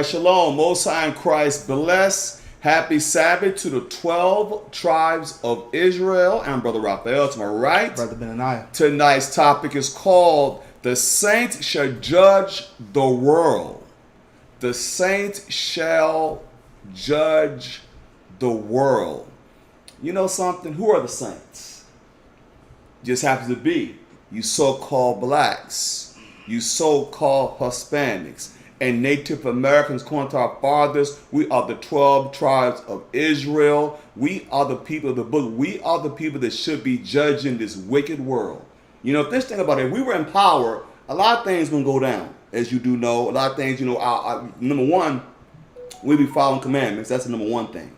shalom. Most High in Christ bless. Happy Sabbath to the 12 tribes of Israel. I'm Brother Raphael to my right. Brother Benaniah. Tonight's topic is called The Saints Shall Judge the World. The Saints shall judge the world. You know something? Who are the saints? Just happens to be you so-called blacks, you so-called Hispanics, and Native Americans. According to our fathers, we are the 12 tribes of Israel. We are the people of the book. We are the people that should be judging this wicked world. You know, if this thing about it, if we were in power, a lot of things gonna go down, as you do know. A lot of things, you know, number one, we be following commandments. That's the number one thing.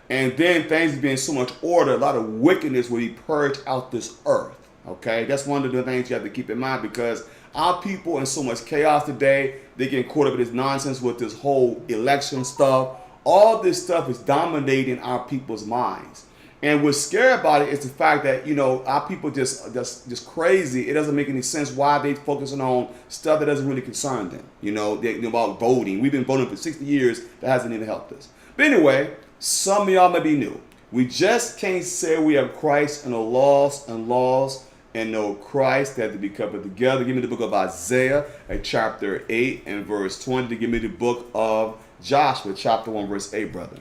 And then things be in so much order, a lot of wickedness will be purged out this earth. Okay, that's one of the things you have to keep in mind, because our people in so much chaos today, they get caught up in this nonsense with this whole election stuff. All this stuff is dominating our people's minds. And what's scary about it is the fact that, you know, our people just crazy. It doesn't make any sense why they focusing on stuff that doesn't really concern them. You know, about voting. We've been voting for 60 years. That hasn't even helped us. But anyway, some of y'all may be new. We just can't say we have Christ and the laws and know Christ. They have to be coupled together. Give me the book of Isaiah at chapter 8 and verse 20. Give me the book of Joshua chapter 1 verse 8, brother.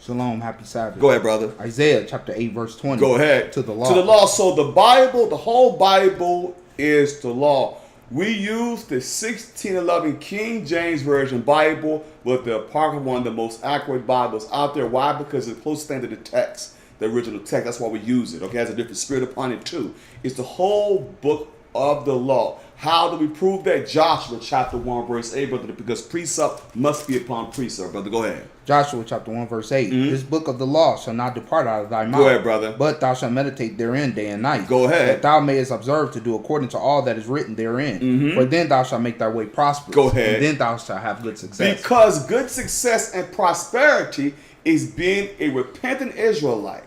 Shalom, happy Sabbath. Go ahead, brother. Isaiah chapter 8 verse 20. Go ahead. To the law. To the law. So the Bible, the whole Bible is the law. We use the 1611 King James Version Bible with the Apocrypha, one of the most accurate Bibles out there. Why? Because it's the closest thing to the text, the original text. That's why we use it. Okay, it has a different spirit upon it too. It's the whole book of the law. How do we prove that? Joshua chapter 1 verse 8, brother, because precept must be upon precept, brother. Go ahead. Joshua chapter 1 verse 8. This book of the law shall not depart out of thy mouth. Go ahead, brother. But thou shalt meditate therein day and night. Go ahead. That thou mayest observe to do according to all that is written therein. For then thou shalt make thy way prosperous. Go ahead. And then thou shalt have good success. Because good success and prosperity is being a repentant Israelite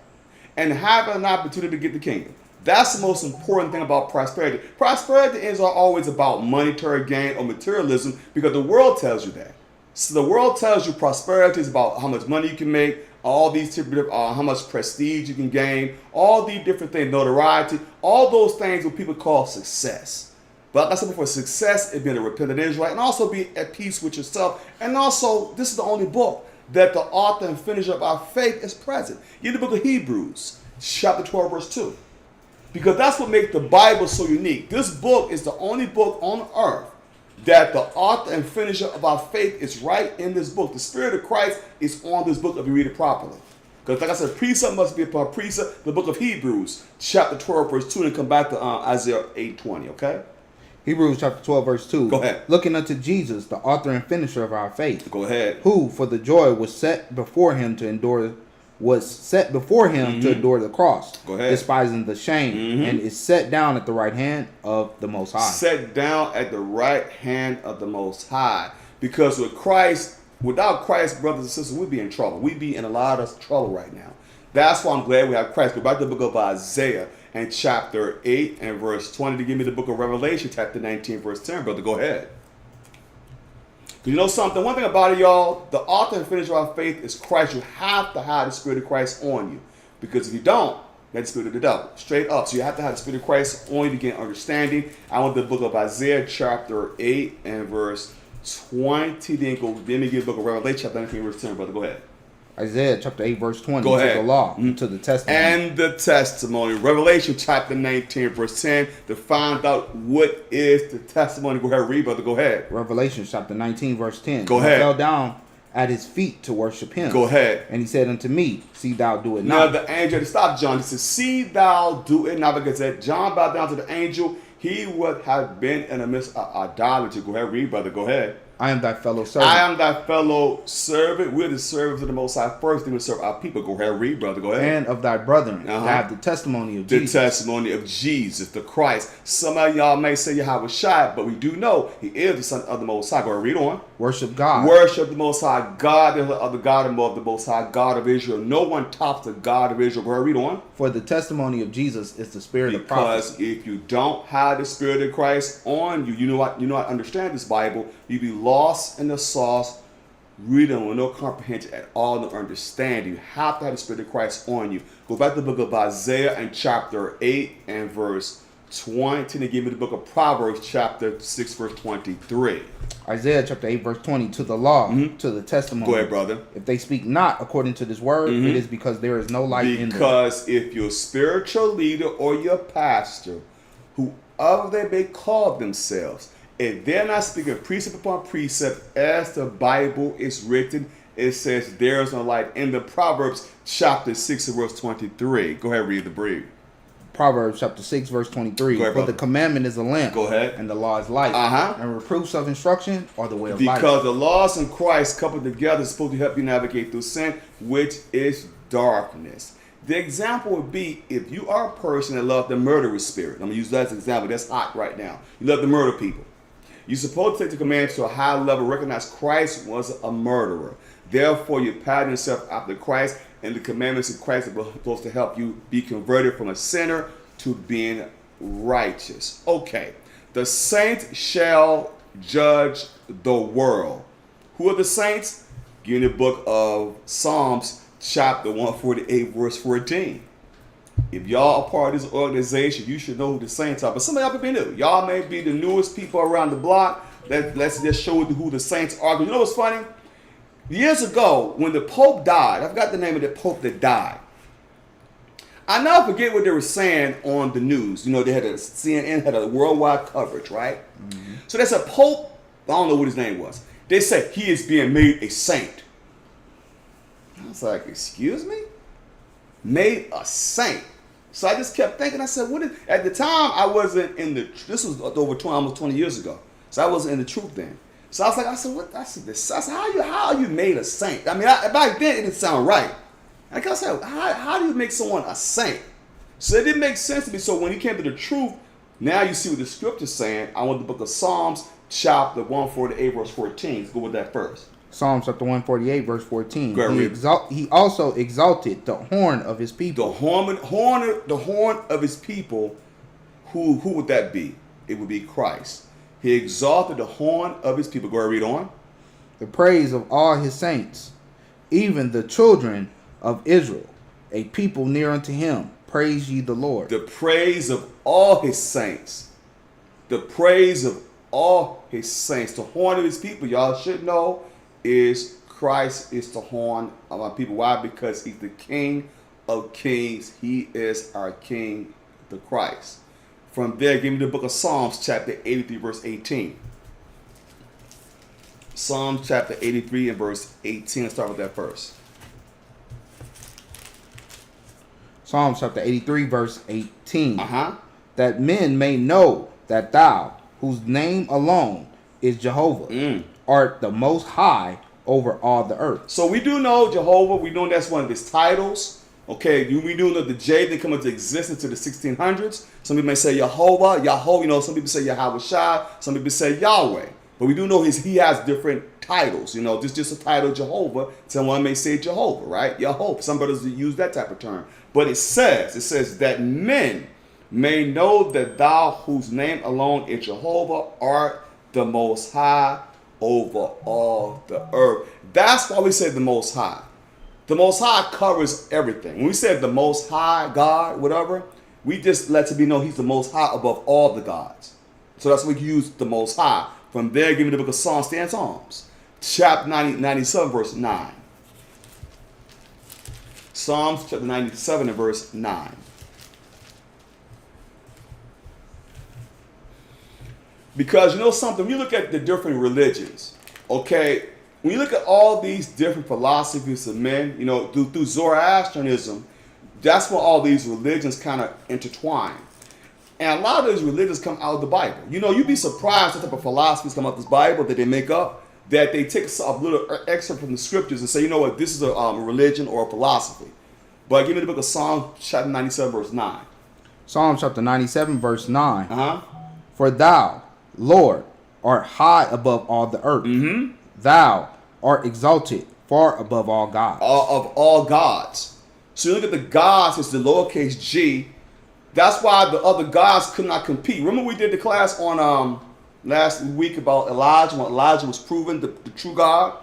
and having an opportunity to get the kingdom. That's the most important thing about prosperity. Prosperity is always about monetary gain or materialism, because the world tells you that. So the world tells you prosperity is about how much money you can make, all these different, how much prestige you can gain, all these different things, notoriety, all those things what people call success. But like I said before, success is being a repentant Israelite and also be at peace with yourself. And also, this is the only book that the author and finisher of our faith is present. In the book of Hebrews, chapter 12, verse 2. Because that's what makes the Bible so unique. This book is the only book on earth that the author and finisher of our faith is right in this book. The Spirit of Christ is on this book if you read it properly. Because like I said, precept must be upon precept. The book of Hebrews, chapter 12, verse 2, and come back to Isaiah 8:20, okay? Hebrews chapter 12 verse 2. Go ahead. Looking unto Jesus, the author and finisher of our faith. Go ahead. Who, for the joy was set before him to endure to endure the cross, Go ahead. despising the shame, and is set down at the right hand of the Most High. Set down at the right hand of the Most High. Because with Christ, without Christ, brothers and sisters, we'd be in trouble. We'd be in a lot of trouble right now. That's why I'm glad we have Christ. Go back to the book of Isaiah and chapter 8 and verse 20 to give me the book of Revelation, chapter 19, verse 10, brother. Go ahead. You know something? One thing about it, y'all, the author and finisher of our faith is Christ. You have to have the Spirit of Christ on you. Because if you don't, you have the Spirit of the devil. Straight up. So you have to have the Spirit of Christ on you to get understanding. I want the book of Isaiah, chapter 8 and verse 20. Then we get the book of Revelation, chapter 19, verse 10, brother. Go ahead. Isaiah chapter 8 verse 20. Go ahead. To the law, to the testimony. And the testimony. Revelation chapter 19 verse 10 to find out what is the testimony. Go ahead, read, brother. Go ahead. Revelation chapter 19 verse 10. Go and ahead. I fell down at his feet to worship him. Go ahead. And he said unto me, see thou do it Now not. the angel, stop John. He says, see thou do it not, because that John bowed down to the angel. He would have been in the midst of idolatry. Go ahead, read, brother. Go ahead. I am thy fellow servant. I am thy fellow servant. We're the servants of the Most High first. Then we serve our people. Go ahead, read, brother. Go ahead. And of thy brethren. That have the testimony of Jesus. The testimony of Jesus, the Christ. Some of y'all may say Yahweh Shai, but we do know he is the Son of the Most High. Go ahead, read on. Worship God. Worship the Most High God, of the God above the Most High God of Israel. No one tops the God of Israel. Go ahead, read on. For the testimony of Jesus is the spirit of prophecy. Because if you don't have the Spirit of Christ on you, you know what? You know, I understand this Bible. You be lost in the sauce. read them with no comprehension at all, no understanding. You have to have the Spirit of Christ on you. Go back to the book of Isaiah and chapter 8 and verse 20, and give me the book of Proverbs chapter 6 verse 23. Isaiah chapter 8 verse 20, to the law, to the testimony. Go ahead, brother. If they speak not according to this word, it is because there is no light in them. Because if your spiritual leader or your pastor, whoever they may call themselves, if they're not speaking precept upon precept as the Bible is written, it says there is no light in the Proverbs chapter 6 verse 23. Go ahead, read the brief. Proverbs chapter 6 verse 23. Go ahead, For brother. the commandment is a lamp. Go ahead. And the law is light. And reproofs of instruction are the way of life. Because the laws in Christ coupled together is supposed to help you navigate through sin, which is darkness. The example would be if you are a person that loves the murderous spirit. I'm going to use that as an example. That's hot right now. You love to murder people. You're supposed to take the commandments to a high level, recognize Christ was a murderer. Therefore, you pattern yourself after Christ, and the commandments of Christ are supposed to help you be converted from a sinner to being righteous. Okay. The saints shall judge the world. Who are the saints? Give me the book of Psalms, chapter 148, verse 14. If y'all are part of this organization, you should know who the saints are. But some of y'all may be new. Y'all may be the newest people around the block. Let's just show you who the saints are. You know what's funny? Years ago, when the Pope died, I forgot the name of the Pope that died. I now forget what they were saying on the news. You know, they had CNN had a worldwide coverage, right? So they said Pope, I don't know what his name was. They said he is being made a saint. I was like, excuse me? Made a saint. So I just kept thinking, I said, what is, at the time I wasn't in the, this was over 20, almost 20 years ago. So I wasn't in the truth then. So I was like, I said, what, I said, how are you made a saint? I mean, back then it didn't sound right. Like I said, how do you make someone a saint? So it didn't make sense to me. So when he came to the truth, now you see what the scripture's saying. I want the book of Psalms, chapter 148, verse 14. Let's go with that first. Psalms chapter 148, verse 14. Go ahead, He also exalted the horn of his people. The horn of his people. Who would that be? It would be Christ. He exalted the horn of his people. Go ahead, read on. The praise of all his saints, even the children of Israel, a people near unto him. Praise ye the Lord. The praise of all his saints. The praise of all his saints. The horn of his people, y'all should know, is Christ is the horn of our people. Why? Because he's the King of kings. He is our King, the Christ. From there, give me the book of Psalms, chapter 83, verse 18. Psalms chapter 83 and verse 18. Let's start with that first. Psalms chapter 83, verse 18. That men may know that thou, whose name alone is Jehovah, art the most high over all the earth. So we do know Jehovah. We know that's one of his titles. Okay, we do know the J didn't come into existence to the 1600s. Some people may say Jehovah, Yahweh. You know, some people say Yahweh Shai. Some people say Yahweh. But we do know he has different titles. You know, just a title Jehovah. Someone may say Jehovah, right? Jehovah. Some brothers use that type of term. But it says that men may know that thou, whose name alone is Jehovah, art the most high over all the earth. That's why we say the most high. The most high covers everything. When we say the most high God, whatever, we just let it be known he's the most high above all the gods. So that's why we use the most high. From there, give me the book of Psalms, stand Psalms, chapter 97, verse 9. Psalms chapter 97 and verse 9. Because you know something, when you look at the different religions, okay, when you look at all these different philosophies of men, you know, through Zoroastrianism, that's where all these religions kind of intertwine. And a lot of those religions come out of the Bible. You know, you'd be surprised what type of philosophies come out of this Bible that they make up, that they take a little excerpt from the scriptures and say, you know what, this is a religion or a philosophy. But give me the book of Psalm chapter 97, verse 9. Psalm chapter 97, verse 9. For thou, Lord, art high above all the earth. Thou art exalted far above all gods. Of all gods. So you look at the gods, it's the lowercase g. That's why the other gods could not compete. Remember we did the class on last week about Elijah, when Elijah was proven the true God?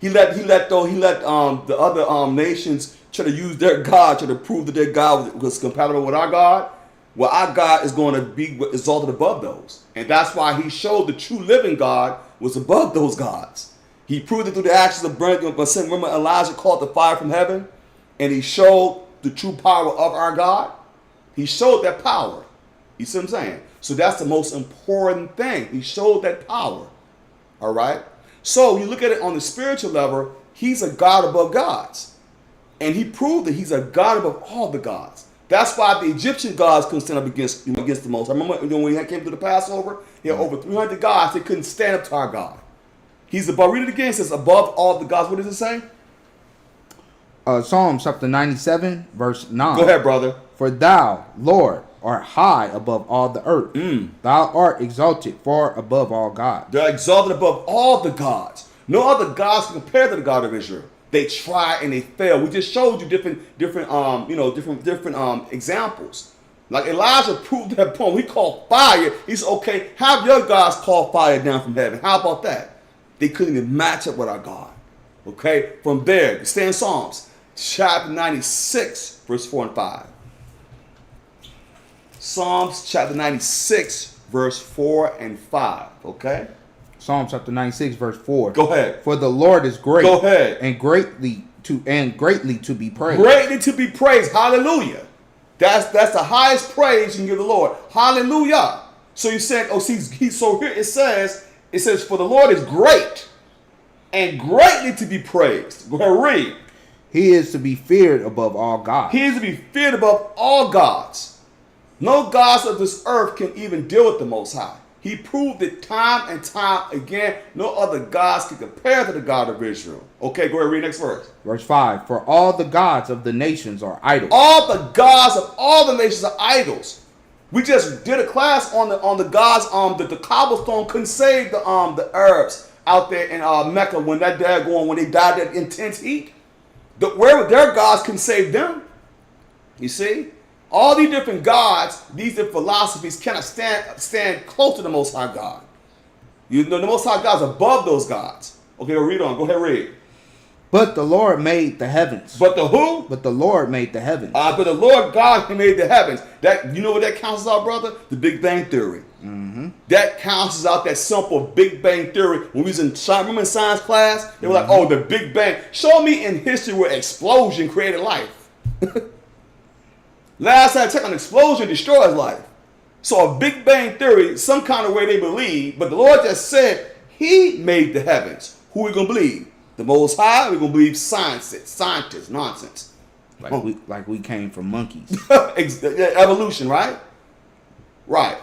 He let the other nations try to use their God, try to prove that their God was compatible with our God. Well, our God is going to be exalted above those. And that's why he showed the true living God was above those gods. He proved it through the actions of burning. Remember Elijah called the fire from heaven? And he showed the true power of our God. He showed that power. You see what I'm saying? So that's the most important thing. He showed that power. All right? So you look at it on the spiritual level, he's a God above gods. And he proved that he's a God above all the gods. That's why the Egyptian gods couldn't stand up against the Most High. Remember when he came to the Passover? He had over 300 gods. They couldn't stand up to our God. He's above. Read it again. It says above all the gods. What does it say? Psalm chapter 97, verse 9. Go ahead, brother. For thou, Lord, art high above all the earth. Thou art exalted far above all gods. They're exalted above all the gods. No other gods can compare to the God of Israel. They try and they fail. We just showed you different examples. Like Elijah proved that point. He called fire. He said, okay, have your gods call fire down from heaven. How about that? They couldn't even match up with our God. Okay, from there, stay in Psalms chapter 96, verse 4 and 5. Psalms chapter 96, verse 4 and 5. Okay? Psalm chapter 96, verse 4. Go ahead. For the Lord is great. Go ahead. And greatly to be praised. Greatly to be praised. Hallelujah. That's the highest praise you can give the Lord. Hallelujah. So you said, so here it says, for the Lord is great and greatly to be praised. Go ahead, read. He is to be feared above all gods. He is to be feared above all gods. No gods of this earth can even deal with the Most High. He proved it time and time again. No other gods can compare to the God of Israel. Okay, go ahead, read next verse. Verse 5. For all the gods of the nations are idols. All the gods of all the nations are idols. We just did a class on the gods. That the cobblestone couldn't save the Arabs out there in Mecca when they died that intense heat. Where their gods couldn't save them. You see? All these different gods, these different philosophies cannot stand close to the Most High God. You know, the Most High God is above those gods. Okay, read on. Go ahead, read. But the Lord made the heavens. But the who? But the Lord made the heavens. But the Lord God made the heavens. That, you know what that counts out, brother? The Big Bang Theory. Mm-hmm. That counts out that simple Big Bang Theory. When we was in science class, they were like, oh, the Big Bang. Show me in history where explosion created life. Last time I checked, an explosion destroys life. So a Big Bang Theory, some kind of way they believe, but the Lord just said he made the heavens. Who are we going to believe? The Most High? We're going to believe scientists, nonsense. Like we came from monkeys. Evolution, right? Right.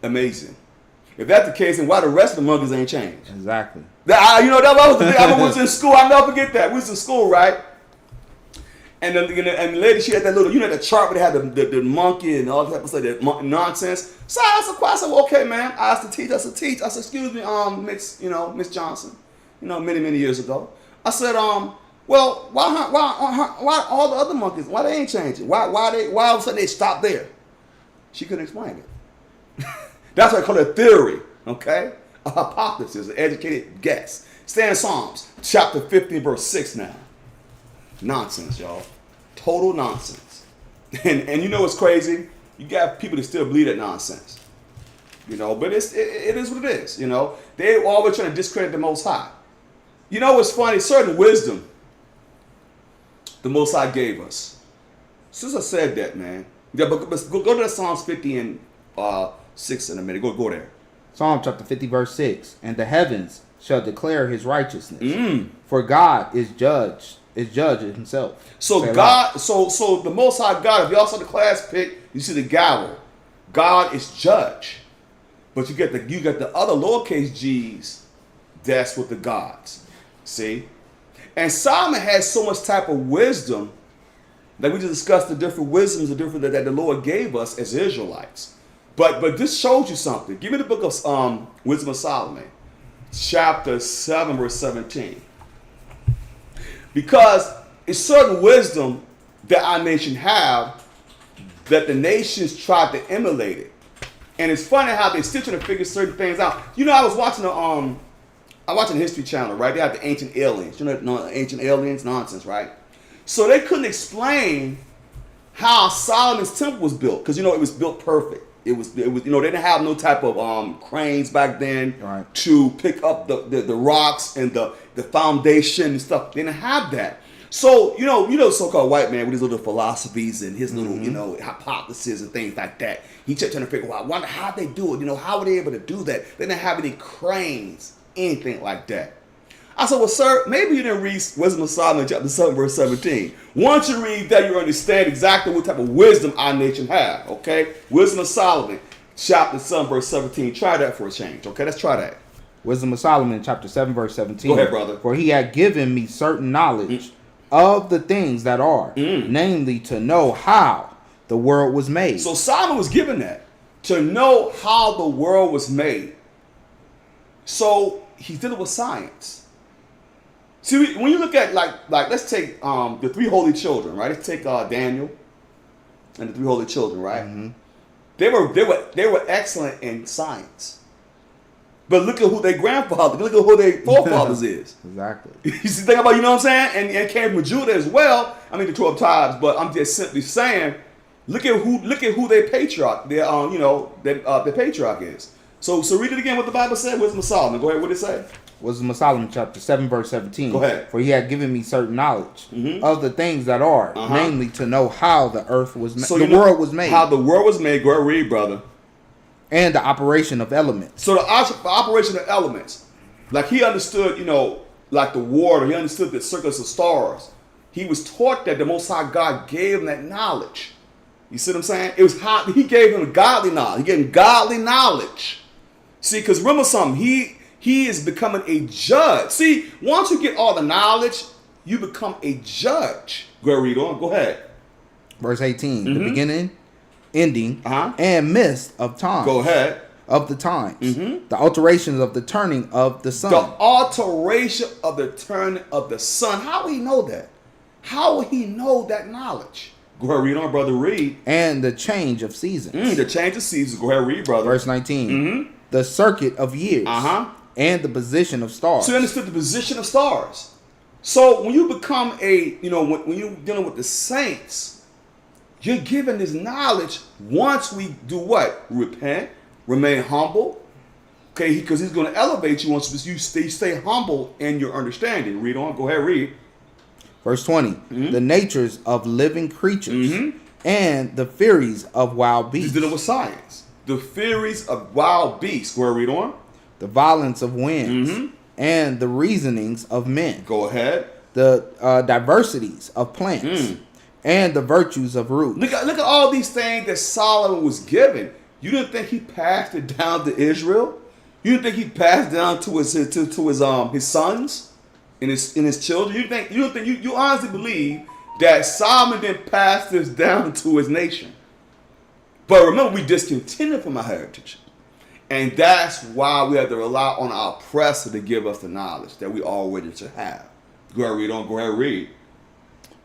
Amazing. If that's the case, then why the rest of the monkeys ain't changed? Exactly. That was the thing. I was in school. I'll never forget that. We was in school, right? And the lady, she had that little, the chart where they had the monkey and all that type of stuff, that nonsense. So I asked the question. I said, well, okay, man. I asked the teacher. I said, excuse me, Miss Johnson, many years ago. I said, well, why all the other monkeys, why they ain't changing? Why all of a sudden they stopped there? She couldn't explain it. That's what I call a theory, okay? A hypothesis, an educated guess. Stay in Psalms, chapter 15, verse 6 now. Nonsense, y'all. Total nonsense. And you know what's crazy? You got people that still believe that nonsense. But it is what it is, They always trying to discredit the Most High. You know what's funny? Certain wisdom the Most High gave us. Since I said that, man. Yeah, but go to that Psalms 50 and 6 in a minute. Go there. Psalm chapter 50, verse 6. And the heavens shall declare his righteousness. For God is judge himself. So God, so the Most High God, if y'all saw the class pick, you see the gavel. God is judge. But you got the other lowercase g's, that's with the gods. See? And Solomon has so much type of wisdom that we just discussed the different wisdoms, that the Lord gave us as Israelites. But this shows you something. Give me the book of Wisdom of Solomon, chapter 7, verse 17. Because it's certain wisdom that our nation have that the nations tried to emulate it. And it's funny how they still trying to figure certain things out. I was watching I watch the History Channel, right? They have the ancient aliens. You know, no, ancient aliens nonsense, right? So they couldn't explain how Solomon's temple was built because, you know, it was built perfect. It was, you know, they didn't have no type of cranes back then to pick up the rocks and the foundation and stuff. They didn't have that. So, you know, so-called white man with his little philosophies and his little, you know, hypotheses and things like that. He kept trying to figure out, I wonder how they do it. You know, how were they able to do that? They didn't have any cranes, anything like that. I said, well, sir, maybe you didn't read Wisdom of Solomon chapter 7, verse 17. Once you read that, you understand exactly what type of wisdom our nation have, okay? Wisdom of Solomon chapter 7, verse 17. Try that for a change, okay? Let's try that. Wisdom of Solomon chapter 7, verse 17. Go ahead, brother. For he had given me certain knowledge of the things that are, namely to know how the world was made. So Solomon was given that, to know how the world was made. So he did it with science. See, when you look at like let's take the three holy children, right? Let's take Daniel and the three holy children, right? Mm-hmm. They were excellent in science, but look at who their grandfather, look at who their forefathers is. Exactly. You see, think about, you know what I'm saying? And it came from Judah as well. I mean, the 12 tribes, but I'm just simply saying, look at who their patriarch, their patriarch is. So read it again. What the Bible said. Wisdom of Solomon. Go ahead. What did it say? Wisdom of Solomon chapter 7 verse 17. Go ahead. For he had given me certain knowledge of the things that are, namely to know how the earth was made, the world was made. How the world was made. Go ahead, read, brother. And the operation of elements. So the operation of elements, like he understood, you know, like the water. He understood the circles of stars. He was taught that the Most High God gave him that knowledge. You see what I'm saying? It was how he gave him godly knowledge. He gave him godly knowledge. See, because remember something, he is becoming a judge. See, once you get all the knowledge, you become a judge. Go ahead, read on. Go ahead. Verse 18. The beginning, ending, and midst of time. Go ahead. Of the times. The alterations of the turning of the sun. The alteration of the turning of the sun. How will he know that? How will he know that knowledge? Go ahead, read on, brother. Read. And the change of seasons. The change of seasons. Go ahead, read, brother. Verse 19. The circuit of years. And the position of stars. So you understood the position of stars. So when you become when you're dealing with the saints, you're given this knowledge once we do what? Repent, remain humble. Okay, because he's going to elevate you once you stay humble in your understanding. Read on. Go ahead, read. Verse 20. The natures of living creatures and the theories of wild beasts. He's dealing with science. The theories of wild beasts. Go ahead, read on. The violence of winds and the reasonings of men. Go ahead. The diversities of plants and the virtues of roots. Look at all these things that Solomon was given. You didn't think he passed it down to Israel? You didn't think he passed it down to his sons and his children? You honestly believe that Solomon didn't pass this down to his nation? But remember, we discontinued from our heritage. And that's why we have to rely on our oppressor to give us the knowledge that we already should have. Go ahead, read on. Go ahead, read.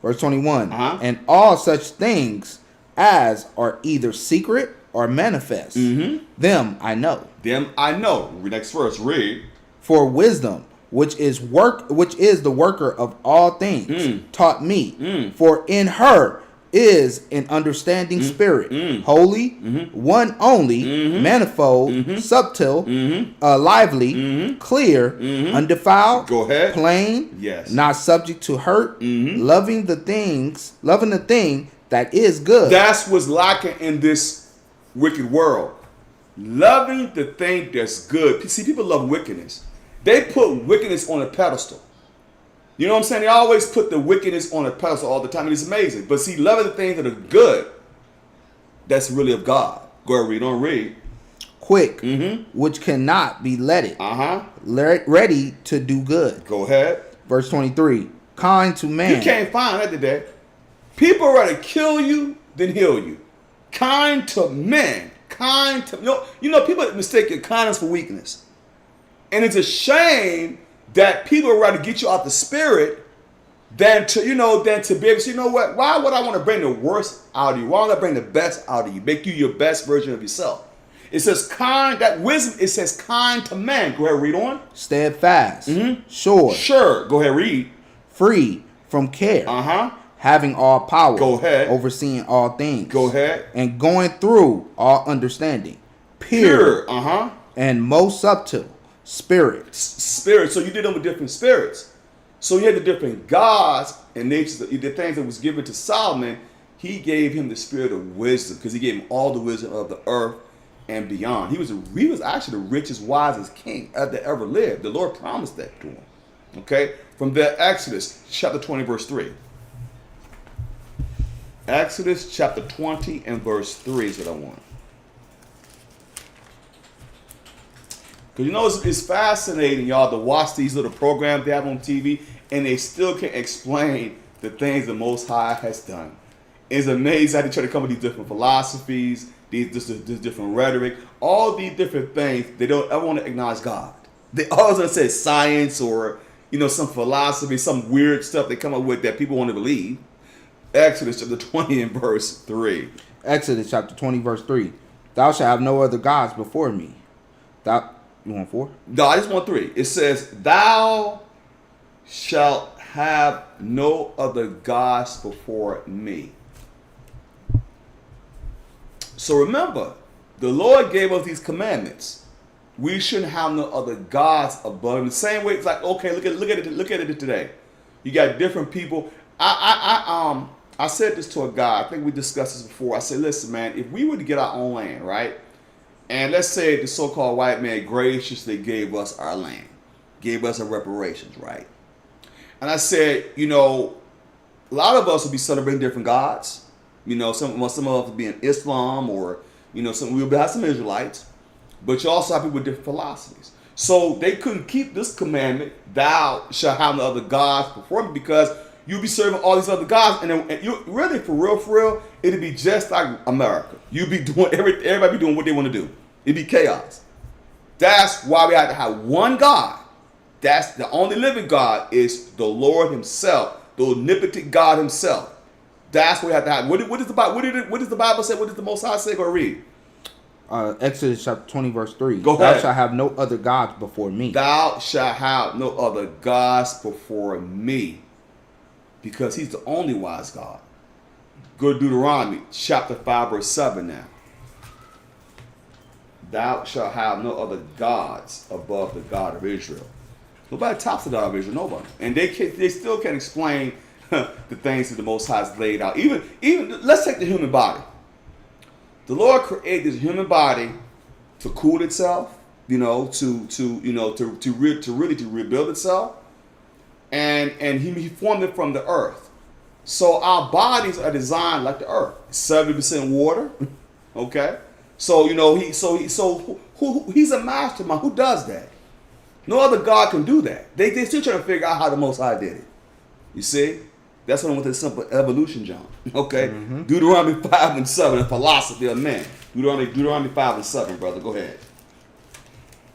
Verse 21. And all such things as are either secret or manifest, them I know. Them I know. Next verse, read. For wisdom, which is the worker of all things, taught me. For in her is an understanding spirit, holy, one only, manifold, subtle, lively, clear, undefiled, go ahead, plain, yes, not subject to hurt, loving the thing that is good. That's what's lacking in this wicked world. Loving the thing that's good. See, people love wickedness. They put wickedness on a pedestal. You know what I'm saying? They always put the wickedness on a pedestal all the time, and it's amazing. But see, loving the things that are good, that's really of God. Go ahead, read on, read. Quick, which cannot be letted. Ready to do good. Go ahead. Verse 23. Kind to man. You can't find that today. People rather kill you than heal you. Kind to men. Kind to people mistake kindness for weakness. And it's a shame that people would rather get you out the spirit than to be able to say, you know what, why would I want to bring the worst out of you? Why would I bring the best out of you? Make you your best version of yourself. It says kind, that wisdom, it says kind to man. Go ahead, read on. Steadfast. Sure. Sure. Go ahead, read. Free from care. Having all power. Go ahead. Overseeing all things. Go ahead. And going through all understanding. Pure. And most subtle. Spirit. Spirit. So you did them with different spirits. So you had the different gods and natures, the things that was given to Solomon. He gave him the spirit of wisdom because he gave him all the wisdom of the earth and beyond. He was actually the richest, wisest king that ever lived. The Lord promised that to him. Okay? From there, Exodus chapter 20, verse 3. Exodus chapter 20 and verse 3 is what I want. Because you know, it's fascinating, y'all, to watch these little programs they have on TV, and they still can't explain the things the Most High has done. It's amazing how they try to come with these different philosophies, this different rhetoric, all these different things. They don't ever want to acknowledge God. They always want to say science or, some philosophy, some weird stuff they come up with that people want to believe. Exodus chapter 20 and verse 3. Exodus chapter 20 verse 3. Thou shalt have no other gods before me. You want 4? No, I just want 3. It says, thou shalt have no other gods before me. So remember, the Lord gave us these commandments. We shouldn't have no other gods above him. The same way, it's like, okay, look at it today. You got different people. I said this to a guy. I think we discussed this before. I said, listen, man, if we were to get our own land, right? And let's say the so-called white man graciously gave us our land, gave us our reparations, right? And I said, a lot of us would be celebrating different gods. Some of us would be in Islam or, we would have some Israelites. But you also have people with different philosophies. So they couldn't keep this commandment, thou shalt have no other gods before me, because you'll be serving all these other gods. And you really, for real, it'd be just like America. You'd be doing everybody be doing what they want to do. It'd be chaos. That's why we have to have one God. That's the only living God is the Lord himself, the omnipotent God himself. That's what we have to have. What does the Bible say? What does the Most High say? Go read. Exodus chapter 20 verse 3. Go ahead. Thou shalt have no other gods before me. Thou shalt have no other gods before me. Because he's the only wise God. Go to Deuteronomy chapter 5 verse 7 now. Thou shalt have no other gods above the God of Israel. Nobody tops the God of Israel, nobody. And they still can't explain the things that the Most High has laid out. Even let's take the human body. The Lord created this human body to cool itself, to rebuild itself, and He formed it from the earth. So our bodies are designed like the earth, 70% water. Okay, so He's a mastermind. Who does that? No other God can do that. They still trying to figure out how the Most High did it. You see? That's what I want to simple evolution, John. Okay? Mm-hmm. Deuteronomy 5 and 7, the philosophy of man. Deuteronomy 5 and 7, brother. Go ahead.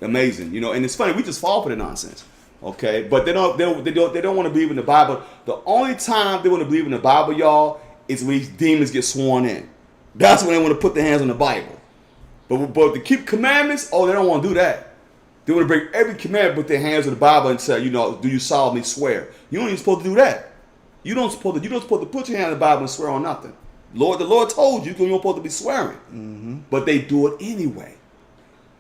Amazing. And it's funny, we just fall for the nonsense. Okay? But they don't want to believe in the Bible. The only time they want to believe in the Bible, y'all, is when these demons get sworn in. That's when they want to put their hands on the Bible. But to keep commandments, they don't want to do that. They want to break every commandment, put their hands on the Bible and say, do you solemnly swear? You ain't supposed to do that. You don't supposed to put your hand on the Bible and swear on nothing. The Lord told you you're supposed to be swearing. Mm-hmm. But they do it anyway.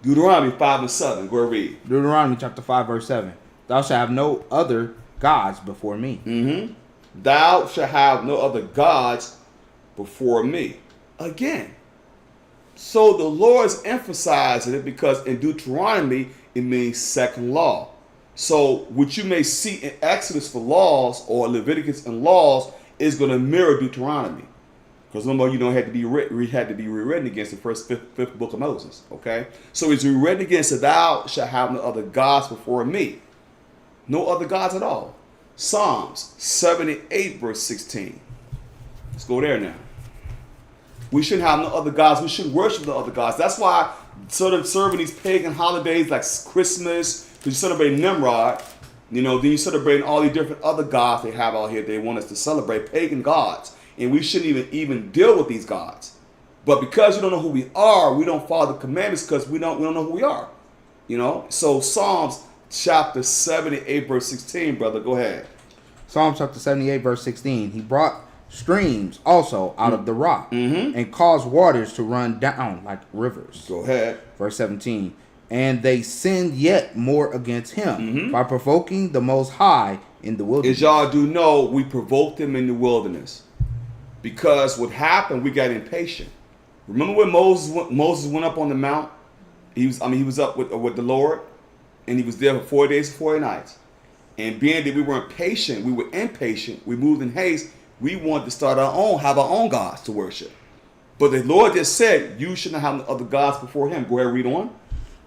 Deuteronomy 5 and 7. Go read. Deuteronomy chapter 5 verse 7. Thou shalt have no other gods before me. Mm-hmm. Thou shalt have no other gods before me. Again. So the Lord's emphasizing it because in Deuteronomy it means second law. So what you may see in Exodus for laws or Leviticus and laws is going to mirror Deuteronomy. Because remember, had to be rewritten against the fifth book of Moses. Okay? So it's rewritten against thou shalt have no other gods before me. No other gods at all. Psalms 78 verse 16. Let's go there now. We shouldn't have no other gods. We shouldn't worship the other gods. That's why serving these pagan holidays like Christmas, because you celebrate Nimrod, then you celebrate all these different other gods they have out here. They want us to celebrate pagan gods. And we shouldn't even deal with these gods. But because we don't know who we are, we don't follow the commandments because we don't know who we are. You know? So Psalms chapter 78, verse 16, brother. Go ahead. Psalm chapter 78, verse 16. He brought streams also out of the rock and caused waters to run down like rivers. Go ahead. Verse 17. And they sinned yet more against him by provoking the Most High in the wilderness. As y'all do know, we provoked him in the wilderness. Because what happened, we got impatient. Remember when Moses went up on the mount? He was up with the Lord, and he was there for 4 days and 4 nights. And being that we weren't patient, we were impatient, we moved in haste, we wanted to start have our own gods to worship. But the Lord just said, you shouldn't have other gods before him. Go ahead, read on.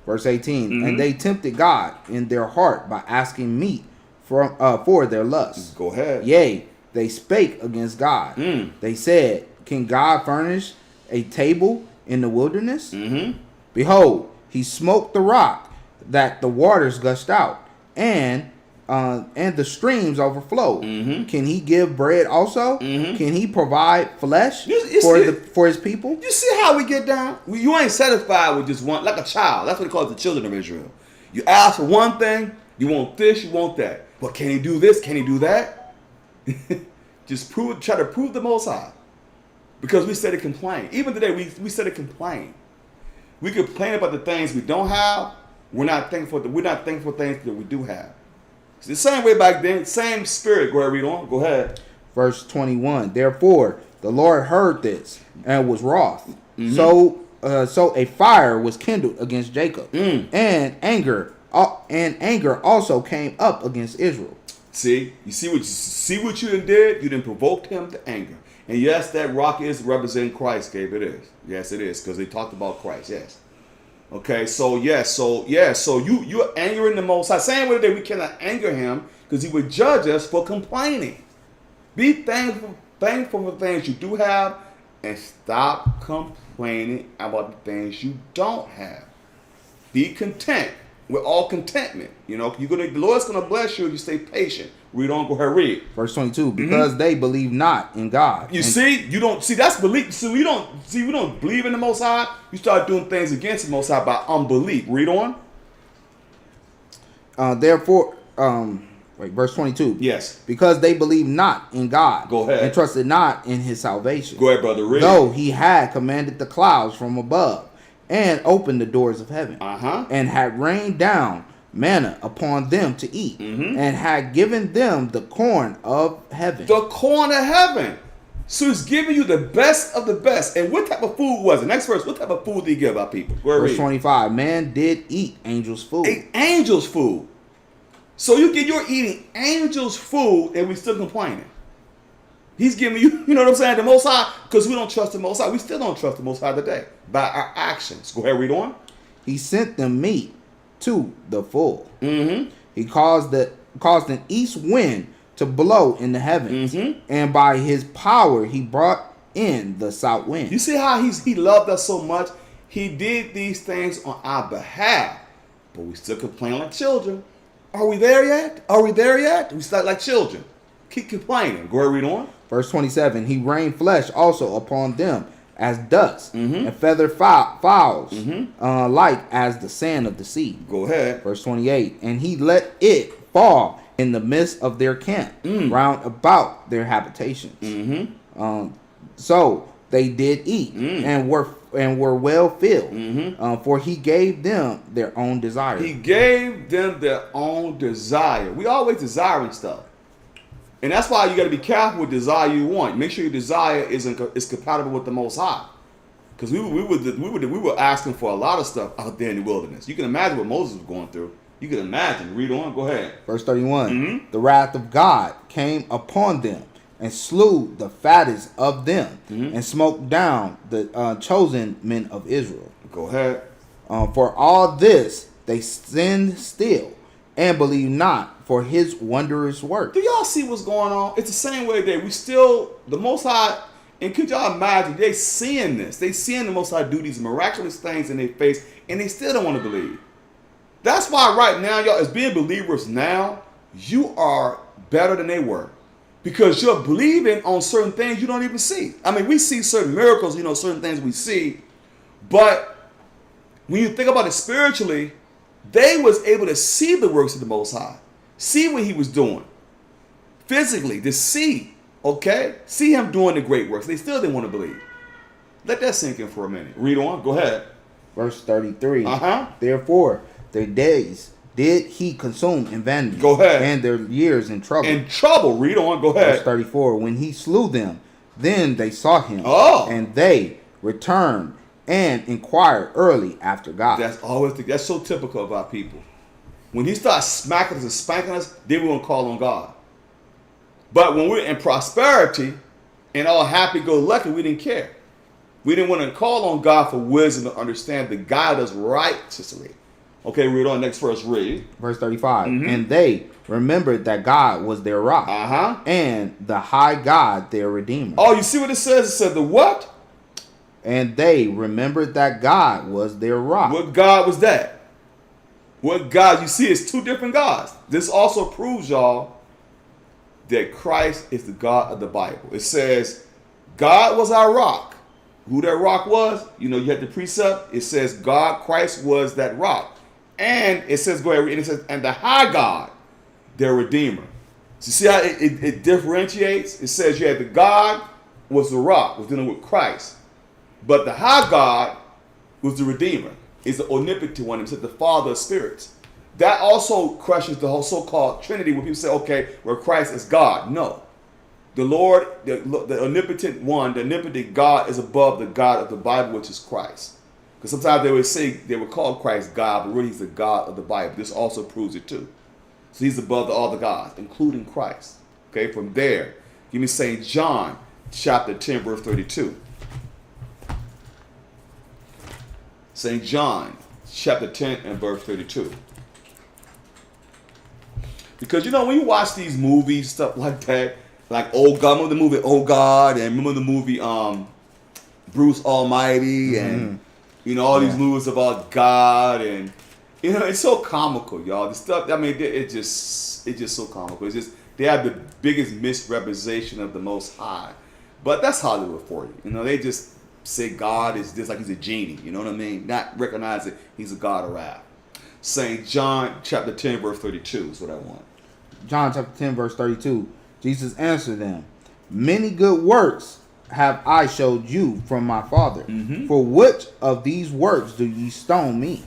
Verse 18. And they tempted God in their heart by asking meat for their lusts. Go ahead. Yea, they spake against God. They said, can God furnish a table in the wilderness? Behold, he smote the rock that the waters gushed out, and the streams overflow. Can he give bread also? Can he provide flesh for his people? You see how we get down? You ain't satisfied with just one, like a child. That's what they call it, the children of Israel. You ask for one thing, you want this, you want that. But can he do this? Can he do that? Just try to prove the Most High. Because we said to complain. Even today, we said to complain. We complain about the things we don't have. We're not thankful for things that we do have. It's the same way back then, same spirit. Go ahead, read on. Go ahead. Verse 21. Therefore, the Lord heard this and was wroth. So a fire was kindled against Jacob, and anger also came up against Israel. See what you did. You didn't provoke him to anger. And yes, that rock is representing Christ, Gabe. It is. Yes, it is, because they talked about Christ. Yes. Okay, so you're angering the Most High. Same way that we cannot anger him because he would judge us for complaining. Be thankful for the things you do have, and stop complaining about the things you don't have. Be content. We're all contentment. You know, the Lord's gonna bless you if you stay patient. Read on. Go ahead, read. Verse 22. Because they believe not in God. You don't see that's belief. So we don't believe in the Most High. You start doing things against the Most High by unbelief. Read on. Verse 22. Yes. Because they believe not in God. Go ahead. And trusted not in his salvation. Go ahead, brother. Read. Though he had commanded the clouds from above and opened the doors of heaven, and had rained down manna upon them to eat, and had given them the corn of heaven. The corn of heaven. So he's giving you the best of the best. And what type of food was it? Next verse, what type of food did he give our people? Verse 25, man did eat angels' food. Ate angels' food. So you're eating angels' food and we still complaining. He's giving you, you know what I'm saying, the Most High, because we don't trust the Most High. We still don't trust the Most High today by our actions. Go ahead, read on. He sent them meat to the full. He caused an east wind to blow in the heavens, and by his power he brought in the south wind. You see how he loved us so much? He did these things on our behalf, but we still complain like children. Are we there yet? Are we there yet? We start like children. Keep complaining. Go ahead, read on. Verse 27, he rained flesh also upon them as dust, and feathered fowls, like as the sand of the sea. Go ahead. Verse 28, and he let it fall in the midst of their camp, round about their habitations. So they did eat, and were well filled, for he gave them their own desire. He gave them their own desire. We always desiring stuff. And that's why you got to be careful with desire you want. Make sure your desire is compatible with the Most High. Because we were asking for a lot of stuff out there in the wilderness. You can imagine what Moses was going through. You can imagine. Read on. Go ahead. Verse 31. The wrath of God came upon them and slew the fattest of them and smote down the chosen men of Israel. Go ahead. For all this they sinned still and believe not for his wondrous work. Do y'all see what's going on? It's the same way that we still, the Most High, and could y'all imagine, they seeing this. They seeing the Most High do these miraculous things in their face, and they still don't want to believe. That's why right now, y'all, as being believers now, you are better than they were. Because you're believing on certain things you don't even see. I mean, we see certain miracles, certain things we see. But when you think about it spiritually, they was able to see the works of the Most High. See what he was doing. Physically, to see. Okay? See him doing the great works. They still didn't want to believe. Let that sink in for a minute. Read on. Go ahead. Verse 33. Therefore, their days did he consume in vanity. Go ahead. And their years in trouble. In trouble. Read on. Go ahead. Verse 34. When he slew them, then they sought him. And they returned and inquired early after God. That's so typical of our people. When he starts smacking us and spanking us, then we want to call on God. But when we're in prosperity and all happy-go-lucky, we didn't care. We didn't want to call on God for wisdom to understand that God does righteously. Okay, read on. Next verse, read. Verse 35. And they remembered that God was their rock. And the high God their redeemer. Oh, you see what it says? It said the what? And they remembered that God was their rock. What God was that? What God? You see, it's two different gods. This also proves, y'all, that Christ is the God of the Bible. It says God was our rock. Who that rock was, you had the precept. It says God, Christ was that rock. And it says, go ahead, and it says, and the high God, their redeemer. So you see how it differentiates? It says you had the God was the rock, was dealing with Christ. But the high God was the redeemer. Is the omnipotent one. It said the Father of spirits. That also crushes the whole so-called Trinity when people say, okay, well, Christ is God. No. The Lord, the omnipotent one, the omnipotent God is above the God of the Bible, which is Christ. Because sometimes they would call Christ God, but really he's the God of the Bible. This also proves it too. So he's above all the gods, including Christ. Okay, from there, give me St. John chapter 10, verse 32. St. John chapter 10 and verse 32. Because when you watch these movies, stuff like that, like Old God, remember the movie Old God, and remember the movie Bruce Almighty, and all these movies about God, and it's so comical, y'all. The stuff, I mean, it's just so comical. It's just they have the biggest misrepresentation of the Most High, but that's Hollywood for you. They just say God is just like he's a genie. You know what I mean? Not recognizing he's a God of wrath. St. John chapter 10 verse 32 is what I want. John chapter 10 verse 32. Jesus answered them, many good works have I showed you from my Father. For which of these works do ye stone me?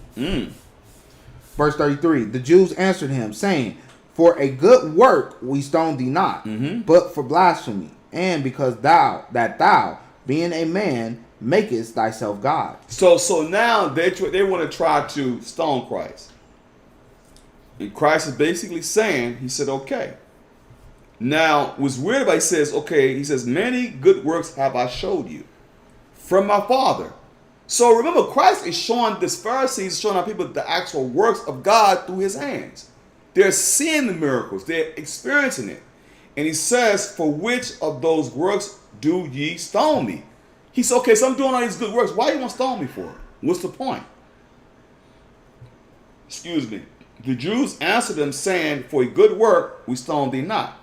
Verse 33. The Jews answered him, saying, for a good work we stone thee not, but for blasphemy, and because thou, being a man, makest thyself God. So now they want to try to stone Christ. And Christ is basically saying, he said, okay. Now, what's weird about it, he says, many good works have I showed you from my Father. So remember, Christ is showing this Pharisees, showing our people the actual works of God through his hands. They're seeing the miracles. They're experiencing it. And he says, for which of those works do ye stone me? He said, okay, so I'm doing all these good works. Why do you want to stone me for it? What's the point? Excuse me. The Jews answered them, saying, for a good work we stone thee not.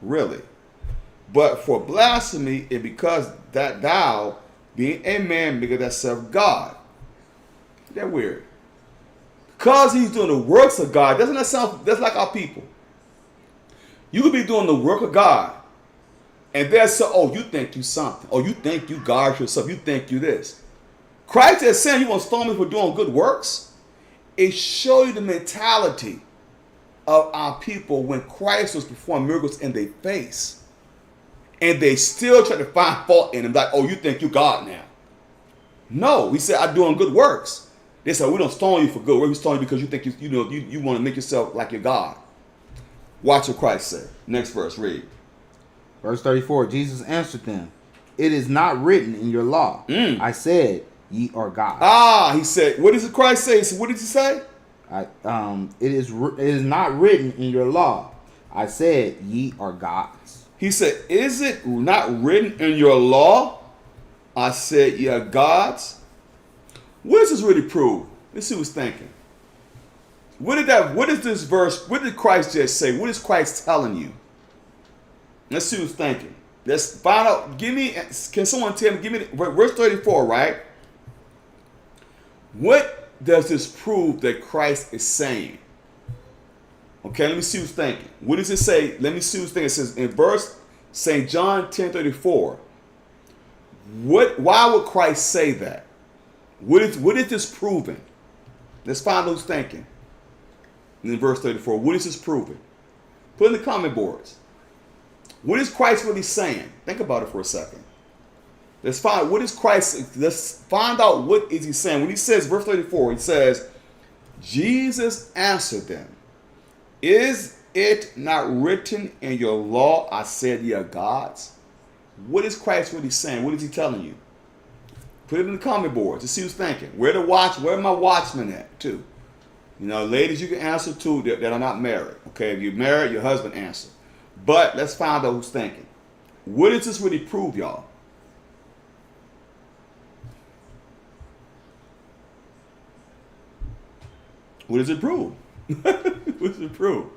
Really. But for blasphemy, and because that thou, being a man, makest thyself God. Isn't that weird? Because he's doing the works of God, doesn't that sound, that's like our people. You could be doing the work of God, and they'll say, oh, you think you something. Oh, you think you God yourself. You think you this. Christ is saying you want to stone me for doing good works. It shows you the mentality of our people when Christ was performing miracles in their face. And they still try to find fault in him. Like, oh, you think you God now. No, he said, I'm doing good works. They said, we don't stone you for good works. We stone you because you think you want to make yourself like your God. Watch what Christ said. Next verse, read. Verse 34, Jesus answered them, it is not written in your law. I said, ye are gods. He said, what does Christ say? He said, what did he say? It is not written in your law. I said, ye are gods. He said, is it not written in your law? I said, ye are gods. What does this really prove? Let's see what's thinking. What is this verse? What did Christ just say? What is Christ telling you? Let's see who's thinking. Let's find out. Can someone tell me, verse 34, right? What does this prove that Christ is saying? Okay, let me see who's thinking. What does it say? Let me see who's thinking. It says in verse St. John 10:34. Why would Christ say that? What is this proving? Let's find who's thinking. In verse 34, what is this proving? Put in the comment boards. What is Christ really saying? Think about it for a second. Let's find let's find out what is he saying. When he says, verse 34, he says, Jesus answered them, is it not written in your law, I said ye are gods? What is Christ really saying? What is he telling you? Put it in the comment boards to see who's thinking. Where are my watchmen at, too? You know, ladies, you can answer, too, that are not married. Okay, if you're married, your husband answer. But let's find out who's thinking. What does this really prove, y'all? What does it prove? What does it prove?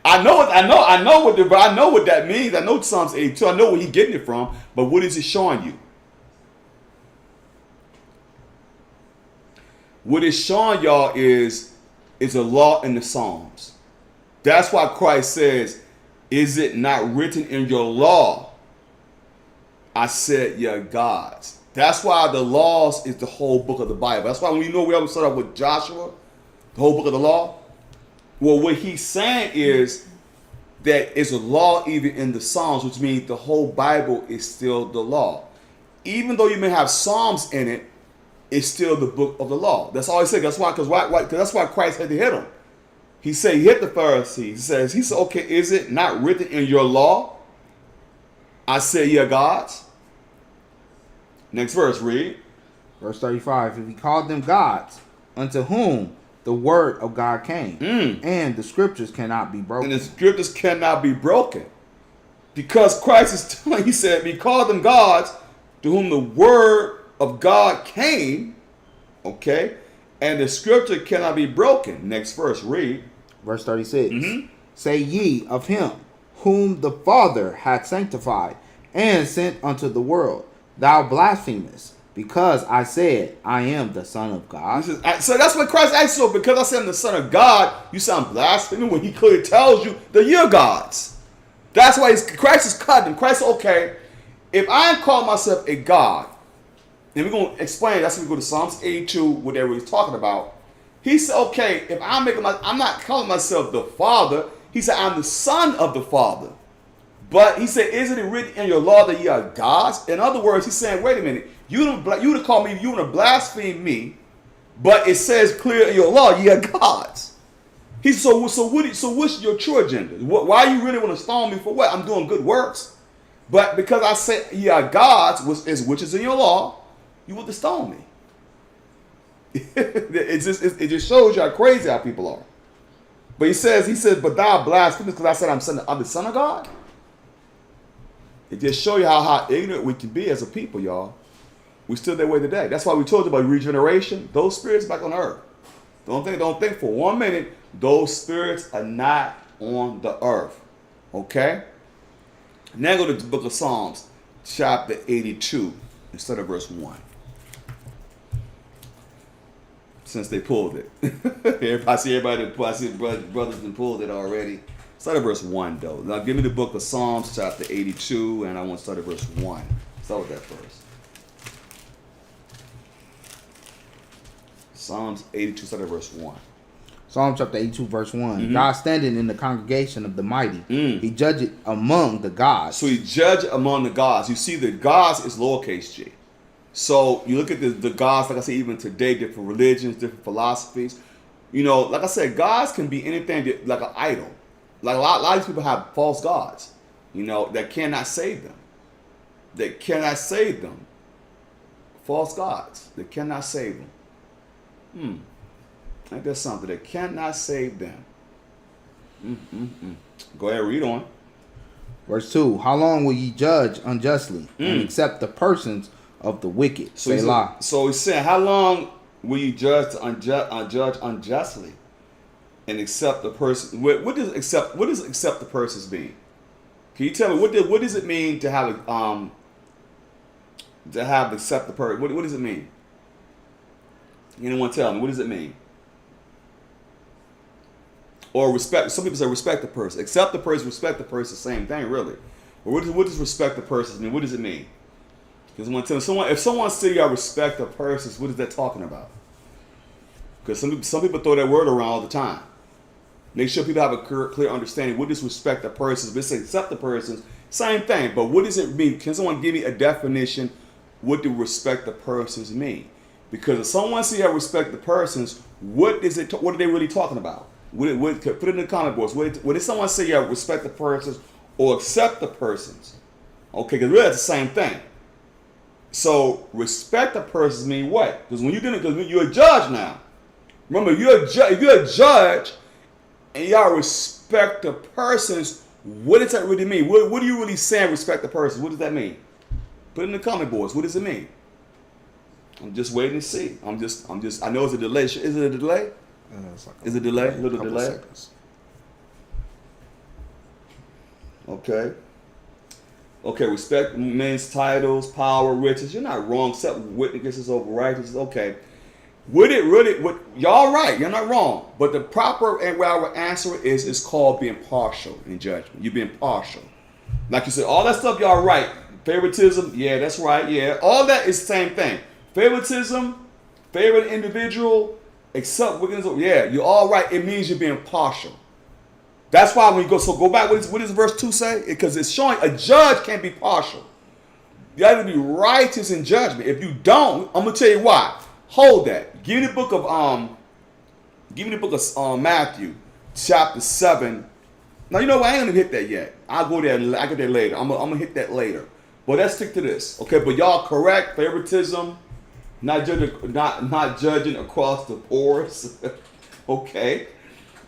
I know what that means. I know Psalms 82. I know where he's getting it from. But what is it showing you? What it's showing y'all is a law in the Psalms. That's why Christ says, is it not written in your law, I said ye are gods? That's why the laws is the whole book of the Bible. That's why when we always start off with Joshua, the whole book of the law. Well, what he's saying is that it's a law even in the Psalms, which means the whole Bible is still the law. Even though you may have Psalms in it, it's still the book of the law. That's all he said. That's why, because that's why Christ had to hit him. He said he hit the Pharisees. He said, okay, is it not written in your law, I said ye are gods? Next verse, read. Verse 35, if he called them gods, unto whom the word of God came, and the scriptures cannot be broken. And the scriptures cannot be broken. Because Christ is telling, he said, he called them gods, to whom the word of God came, okay, and the scripture cannot be broken. Next verse, read. Verse 36, say ye of him whom the Father hath sanctified and sent unto the world, thou blasphemest, because I said, I am the Son of God. So that's what Christ asked. So because I said I'm the Son of God, you sound blaspheming when he clearly tells you that you're gods. That's why Christ is cutting. Christ said, okay, if I call myself a God, and we're going to explain, that's when we go to Psalms 82, whatever he's talking about. He said, okay, if I'm not calling myself the Father. He said, I'm the Son of the Father. But he said, isn't it written in your law that ye are gods? In other words, he's saying, wait a minute, you would call me, you would blaspheme me, but it says clear in your law, ye are gods. He said, so what's your true agenda? Why you really want to stone me for what? I'm doing good works. But because I said ye are gods, which is in your law, you want to stone me. It just shows you how crazy how people are. But he says, but thou blasphemest because I said I'm the Son of God. It just shows you how ignorant we can be as a people, y'all. We're still that way today. That's why we told you about regeneration. Those spirits back on earth. Don't think for 1 minute those spirits are not on the earth. Okay? Now go to the book of Psalms, chapter 82, instead of verse 1. Since they pulled it. I see brothers and pulled it already. Start at verse 1, though. Now give me the book of Psalms, chapter 82, and I want to start at verse 1. Start with that first. Psalms 82, start at verse 1. Psalm chapter 82, verse 1. God standing in the congregation of the mighty. He judged among the gods. So he judged among the gods. You see, the gods is lowercase g. So you look at the gods, like I say, even today, different religions, different philosophies. You know, like I said, gods can be anything like an idol. Like a lot of these people have false gods, you know, that cannot save them. That cannot save them. False gods that cannot save them. I think that's something that cannot save them. Go ahead, read on. Verse 2. How long will ye judge unjustly and accept the persons of the wicked? So he's saying, how long will you judge unjustly and accept the person? What does accept the persons mean? Can you tell me what does it mean to have accept the person? What does it mean? Anyone tell me, what does it mean? Or respect? Some people say respect the person, accept the person, respect the person. Same thing, really. But what does respect the person mean? What does it mean? Because I want to tell if someone says you respect a person, what is that talking about? Because some people throw that word around all the time. Make sure people have a clear understanding. What does respect the person? If it's accept the person, same thing. But what does it mean? Can someone give me a definition? What do respect the persons mean? Because if someone says I respect the persons, what are they really talking about? Put it in the comment box. What did someone say? I respect the persons or accept the persons? Okay, because really that's the same thing. So respect the persons mean what? Because when you're a judge now. Remember, if you're a judge and y'all respect the persons, what does that really mean? What are you really saying? Respect the persons. What does that mean? Put it in the comment boards. What does it mean? I'm just waiting to see. I know it's a delay. Is it a delay? Is it a delay? A little delay? Seconds. Okay. Okay, respect men's titles, power, riches. You're not wrong. Except witnesses over righteousness. Okay. Y'all right. You're not wrong. But the proper way I would answer it is called being partial in judgment. You're being partial. Like you said, all that stuff y'all right. Favoritism, yeah, that's right. Yeah. All that is the same thing. Favoritism, favorite individual, accept wickedness. Yeah, you're all right. It means you're being partial. That's why when you go back, what does verse 2 say? Because it's showing a judge can't be partial. You got to be righteous in judgment. If you don't, I'm gonna tell you why. Hold that. Give me the book of Matthew, chapter 7. Now you know what? I ain't gonna hit that yet. I'll go there. I get there later. I'm gonna hit that later. But let's stick to this, okay? But y'all correct favoritism, not judging across the boards, okay?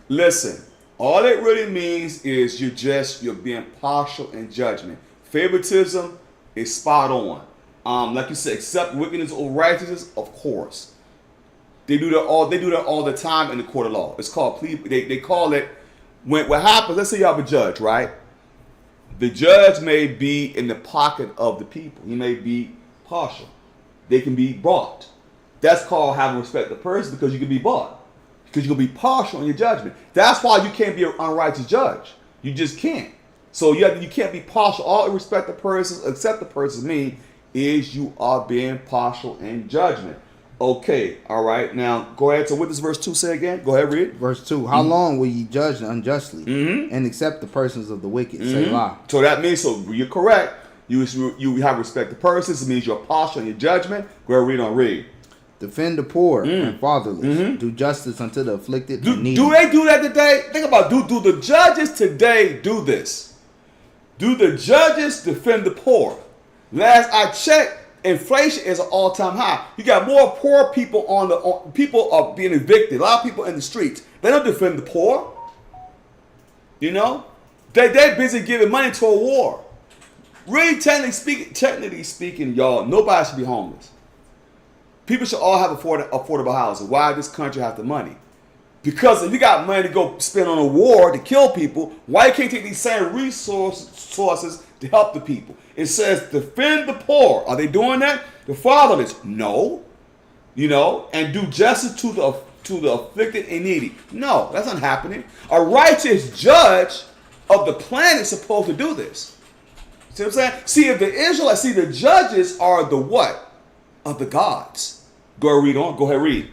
Listen, all it really means is you're being partial in judgment. Favoritism is spot on. Like you said, accept wickedness or righteousness, of course. They do that all the time in the court of law. It's called plea. They call it what happens. Let's say you have a judge, right? The judge may be in the pocket of the people. He may be partial. They can be bought. That's called having respect the person because you can be bought. Because you can be partial in your judgment. That's why you can't be an unrighteous judge. You just can't. So you can't be partial. All respect the person, accept the person mean is you are being partial in judgment. Okay, all right. Now, go ahead. So what does verse 2 say again? Go ahead, read. Verse 2. How long will ye judge unjustly and accept the persons of the wicked? Say lie. So that means, so you're correct. You have respect the persons. It means you're partial in your judgment. Go ahead, read. Defend the poor and fatherless. Do justice unto the afflicted and needy. Do they do that today? Think about it. Do the judges today do this? Do the judges defend the poor? Last I checked, inflation is an all-time high. You got more poor people people are being evicted. A lot of people in the streets. They don't defend the poor. You know, they're busy giving money to a war. Really, technically speaking, y'all, nobody should be homeless. People should all have affordable housing. Why does this country have the money? Because if you got money to go spend on a war to kill people, why you can't take these same resources to help the people? It says defend the poor. Are they doing that? The fatherless? No. You know, and do justice to the afflicted and needy. No, that's not happening. A righteous judge of the planet is supposed to do this. See what I'm saying? See, if the Israelites, the judges are the what? Of the gods. Go ahead, read on. Go ahead, read.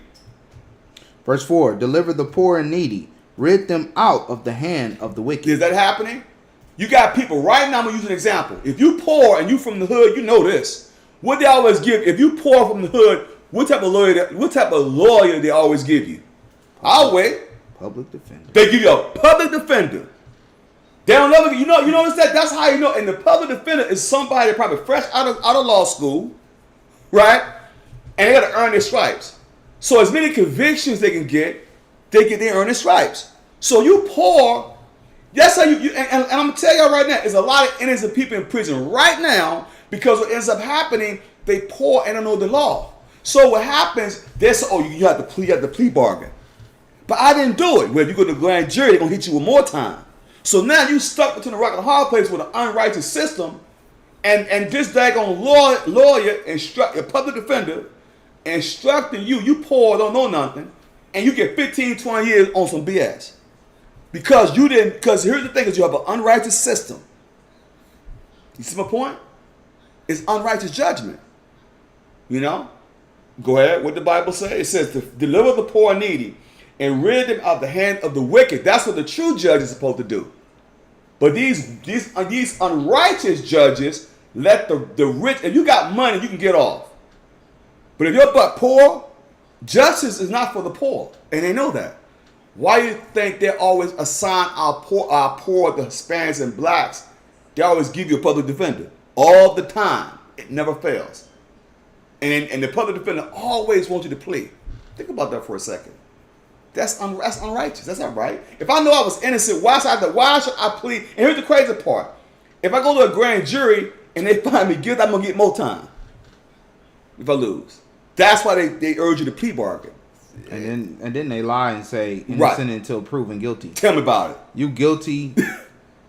Verse 4. Deliver the poor and needy. Rid them out of the hand of the wicked. Is that happening? You got people right now. I'm going to use an example. If you poor and you from the hood, you know this. What they always give, if you poor from the hood, what type of lawyer they always give you? I'll wait. Public defender. They give you a public defender. They don't never, you notice that? That's how you know. And the public defender is somebody probably fresh out of law school, right? And they got to earn their stripes. So as many convictions they can get, they earn their stripes. So you poor, that's how and I'm going to tell y'all right now, there's a lot of innocent people in prison right now because what ends up happening, they poor and don't know the law. So what happens, they say, oh, you have the plea bargain. But I didn't do it. Well, if you go to the grand jury, they're going to hit you with more time. So now you stuck between a rock and a hard place with an unrighteous system, and this daggone lawyer a public defender instructing you poor, don't know nothing, and you get 15, 20 years on some BS. Because here's the thing, is you have an unrighteous system. You see my point? It's unrighteous judgment. You know? Go ahead. What the Bible says? It says to deliver the poor and needy and rid them out of the hand of the wicked. That's what the true judge is supposed to do. But these unrighteous judges let the rich, if you got money, you can get off. But if you're but poor, justice is not for the poor. And they know that. Why do you think they always assign our poor, the Hispanics and blacks, they always give you a public defender? All the time. It never fails. And the public defender always wants you to plead. Think about that for a second. That's unrighteous. That's not right. If I know I was innocent, why should I plead? And here's the crazy part. If I go to a grand jury and they find me guilty, I'm going to get more time if I lose. That's why they urge you to plea bargain. And then they lie and say innocent until proven guilty. Tell me about it. You guilty,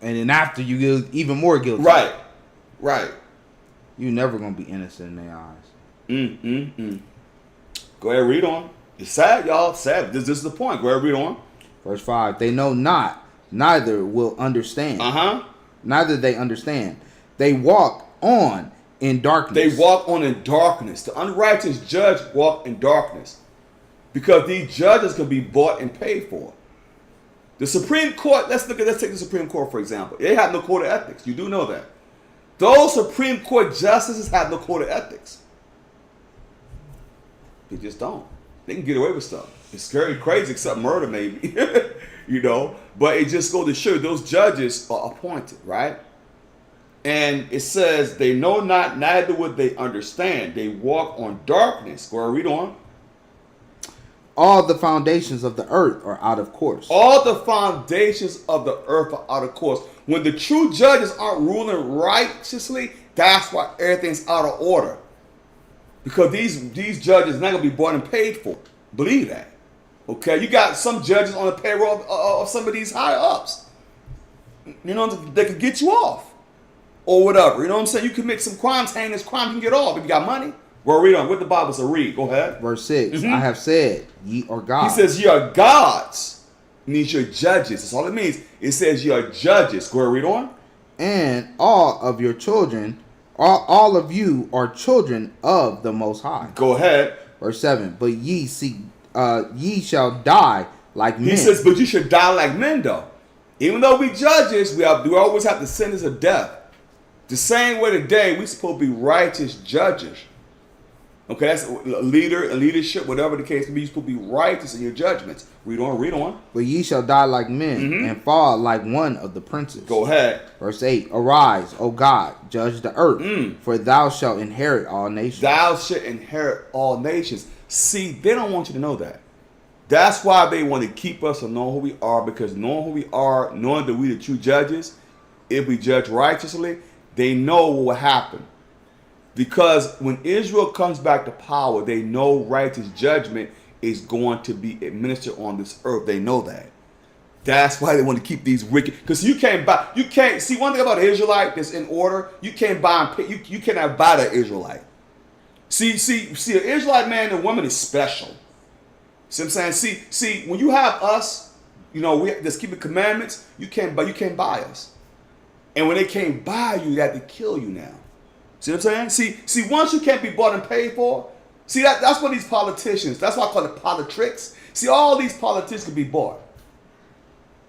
and then after you get even more guilty. Right. You never gonna be innocent in their eyes. Go ahead, read on. It's sad, y'all. Sad. This is the point. Go ahead, read on. Verse 5. They know not, neither will understand. Neither they understand. They walk on in darkness. They walk on in darkness. The unrighteous judge walk in darkness. Because these judges can be bought and paid for. The Supreme Court, let's take the Supreme Court for example. They have no code of ethics. You do know that. Those Supreme Court justices have no code of ethics. They just don't. They can get away with stuff. It's scary, crazy, except murder maybe. You know? But it just goes to show those judges are appointed, right? And it says, they know not, neither would they understand. They walk on darkness. Go ahead, read on. All the foundations of the earth are out of course. All the foundations of the earth are out of course. When the true judges aren't ruling righteously, that's why everything's out of order. Because these judges are not going to be bought and paid for. Believe that. Okay? You got some judges on the payroll of some of these higher ups. You know, they could get you off. Or whatever. You know what I'm saying? You commit some crimes, heinous crime, you can get off if you got money. Well, read on. What the Bible says, read. Go ahead. Verse 6. I have said, ye are gods. He says, ye are gods. It means you're judges. That's all it means. It says you are judges. Go ahead, read on. And all of your children, all of you are children of the Most High. Go ahead. Verse 7. But ye shall die like men. He says, but you should die like men, though. Even though we judges, we always have the sentence of death. The same way today, we're supposed to be righteous judges. Okay, that's a leader, a leadership, whatever the case may be. You're supposed to be righteous in your judgments. Read on, read on. But ye shall die like men and fall like one of the princes. Go ahead. Verse 8. Arise, O God, judge the earth, for thou shalt inherit all nations. Thou shalt inherit all nations. See, they don't want you to know that. That's why they want to keep us from knowing who we are, because knowing who we are, knowing that we the true judges, if we judge righteously, they know what will happen. Because when Israel comes back to power, they know righteous judgment is going to be administered on this earth. They know that. That's why they want to keep these wicked. Because see one thing about an Israelite that's in order, you can't buy and pay, you cannot buy the Israelite. See, an Israelite man and woman is special. See what I'm saying? See, when you have us, you know, we just keep the commandments, you can't buy us. And when they can't buy you, they have to kill you now. See what I'm saying? See, once you can't be bought and paid for, see that's what these politicians, that's why I call it politics. See, all these politicians can be bought.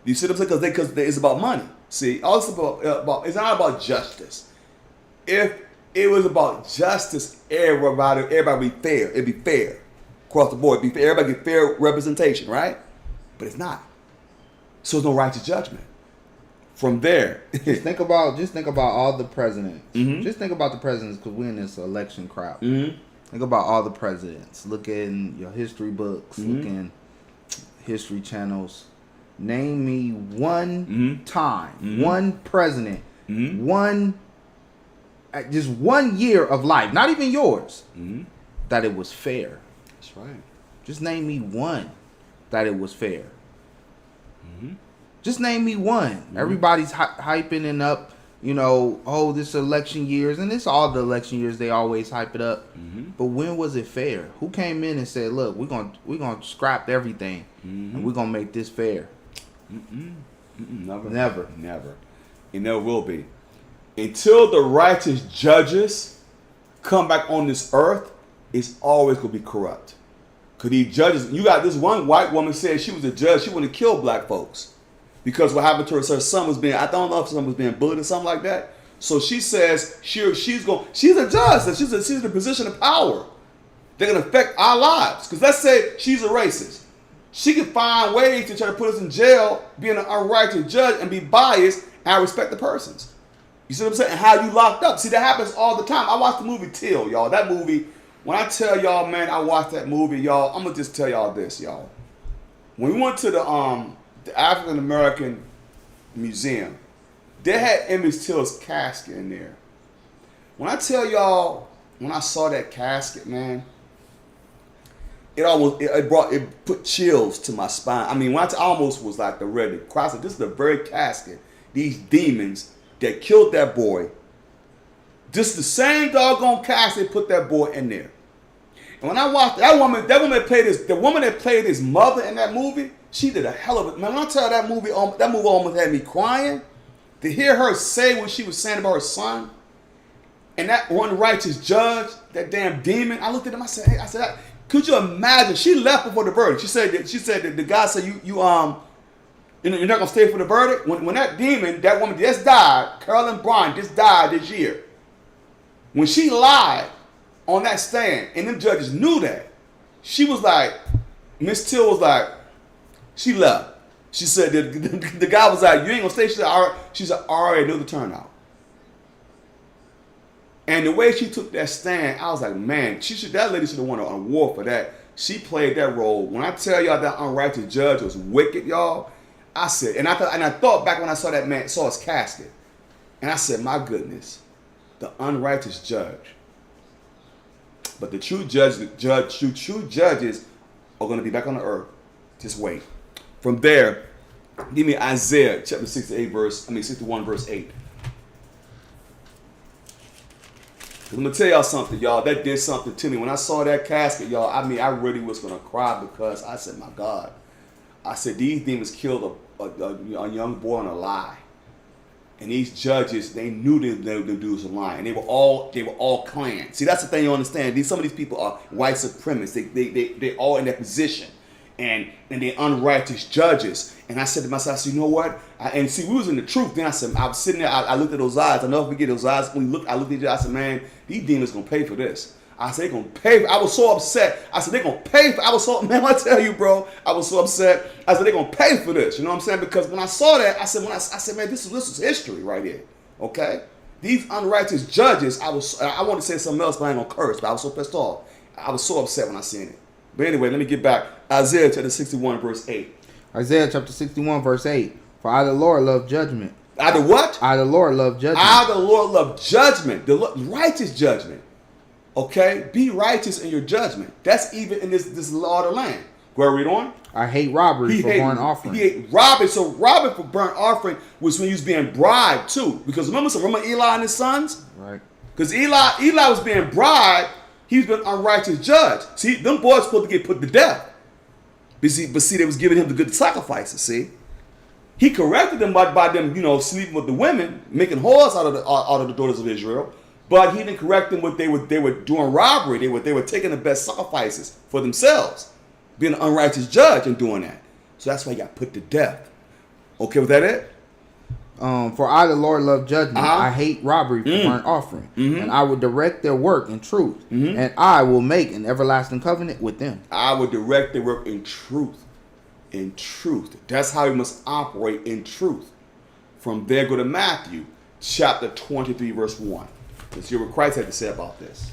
You see what I'm saying? Because it's about money. See, all it's about it's not about justice. If it was about justice, everybody would be fair. It'd be fair across the board. It'd be fair. Everybody get fair representation, right? But it's not. So there's no righteous judgment. From there, just think about all the presidents. Just think about the presidents, because we're in this election crowd. Think about all the presidents. Look in your history books. Look in history channels. Name me one time, one president, just 1 year of life, not even yours, that it was fair. That's right. Just name me one that it was fair. Just name me one. Mm-hmm. Everybody's hyping and up. You know, oh, this election years, and it's all the election years. They always hype it up. Mm-hmm. But when was it fair? Who came in and said, "Look, we're gonna scrap everything, and we're gonna make this fair"? Never. It never will be. Until the righteous judges come back on this earth, it's always gonna be corrupt. Cause these judges, you got this one white woman said she was a judge. She wouldn't kill black folks. Because what happened to her son was being, I don't know if someone was being bullied or something like that. So she says she's a judge. She's in a position of power. They're going to affect our lives. Because let's say she's a racist. She can find ways to try to put us in jail, being an unrighteous judge, and be biased, and respect the persons. You see what I'm saying? And how you locked up. See, that happens all the time. I watched the movie Till, y'all. That movie, when I tell y'all, man, I watched that movie, y'all, I'm going to just tell y'all this, y'all. When we went to the African American Museum, they had Emmett Till's casket in there. When I tell y'all, when I saw that casket, man, it put chills to my spine. I mean, when I almost was like ready to cry. This is the very casket, these demons that killed that boy. This is the same doggone casket put that boy in there. And when I watched that woman played the woman that played his mother in that movie. She did a hell of it. Man, when I tell you that movie almost had me crying. To hear her say what she was saying about her son, and that one righteous judge, that damn demon, I looked at him. I said, could you imagine? She left before the verdict. She said that the guy said you're not gonna stay for the verdict. When that demon, that woman just died, Carolyn Bryan just died this year. When she lied on that stand, and them judges knew that, she was like, Miss Till was like. She left. She said that the guy was like, you ain't gonna stay. She said, I already knew the turnout. And the way she took that stand, I was like, man, that lady should have won an award for that. She played that role. When I tell y'all that unrighteous judge was wicked, y'all, I said, and I thought back when I saw that man, saw his casket, and I said, my goodness, the unrighteous judge. But the true judges are gonna be back on the earth. Just wait. From there, give me Isaiah chapter 61 verse 8. I'm gonna tell y'all something, y'all. That did something to me. When I saw that casket, y'all, I really was gonna cry because I said, my God. I said, these demons killed a young boy on a lie. And these judges, they knew the dudes were lying. And they were all clans. See, that's the thing you understand. Some of these people are white supremacists. They're all in that position. And they're unrighteous judges. And I said to myself, I said, you know what? And see, we was in the truth. Then I was sitting there, I looked at those eyes. I never forget those eyes. I looked at each other, I said, man, these demons going to pay for this. I said, they're going to pay. I was so upset. I said, they're going to pay for. Man, I tell you, bro, I was so upset. I said, they're going to pay for this. You know what I'm saying? Because when I saw that, I said, man, this is history right here. Okay? These unrighteous judges, I wanted to say something else, but I ain't going to curse. But I was so pissed off. I was so upset when I seen it. But anyway, let me get back. Isaiah chapter 61, verse 8. Isaiah chapter 61, verse 8. For I, the Lord, love judgment. I, the what? I, the Lord, love judgment. I, the Lord, love judgment. The righteous judgment. Okay? Be righteous in your judgment. That's even in this law of the land. Go ahead, read on. I hate robbery for burnt offering. He hate robbing. So robbing for burnt offering was when he was being bribed too. Because remember Eli and his sons? Right. Because Eli was being bribed. He's been unrighteous judge. See, them boys supposed to get put to death. But see, they was giving him the good sacrifices, see. He corrected them by them, sleeping with the women, making whores out of the daughters of Israel. But he didn't correct them what they were doing robbery. They were taking the best sacrifices for themselves. Being an unrighteous judge and doing that. So that's why he got put to death. Okay, was that it? For I, the Lord, love judgment. I hate robbery for burnt offering. And I will direct their work in truth. And I will make an everlasting covenant with them. I will direct their work in truth. In truth. That's how we must operate, in truth. From there, go to Matthew chapter 23, verse 1. Let's hear what Christ had to say about this.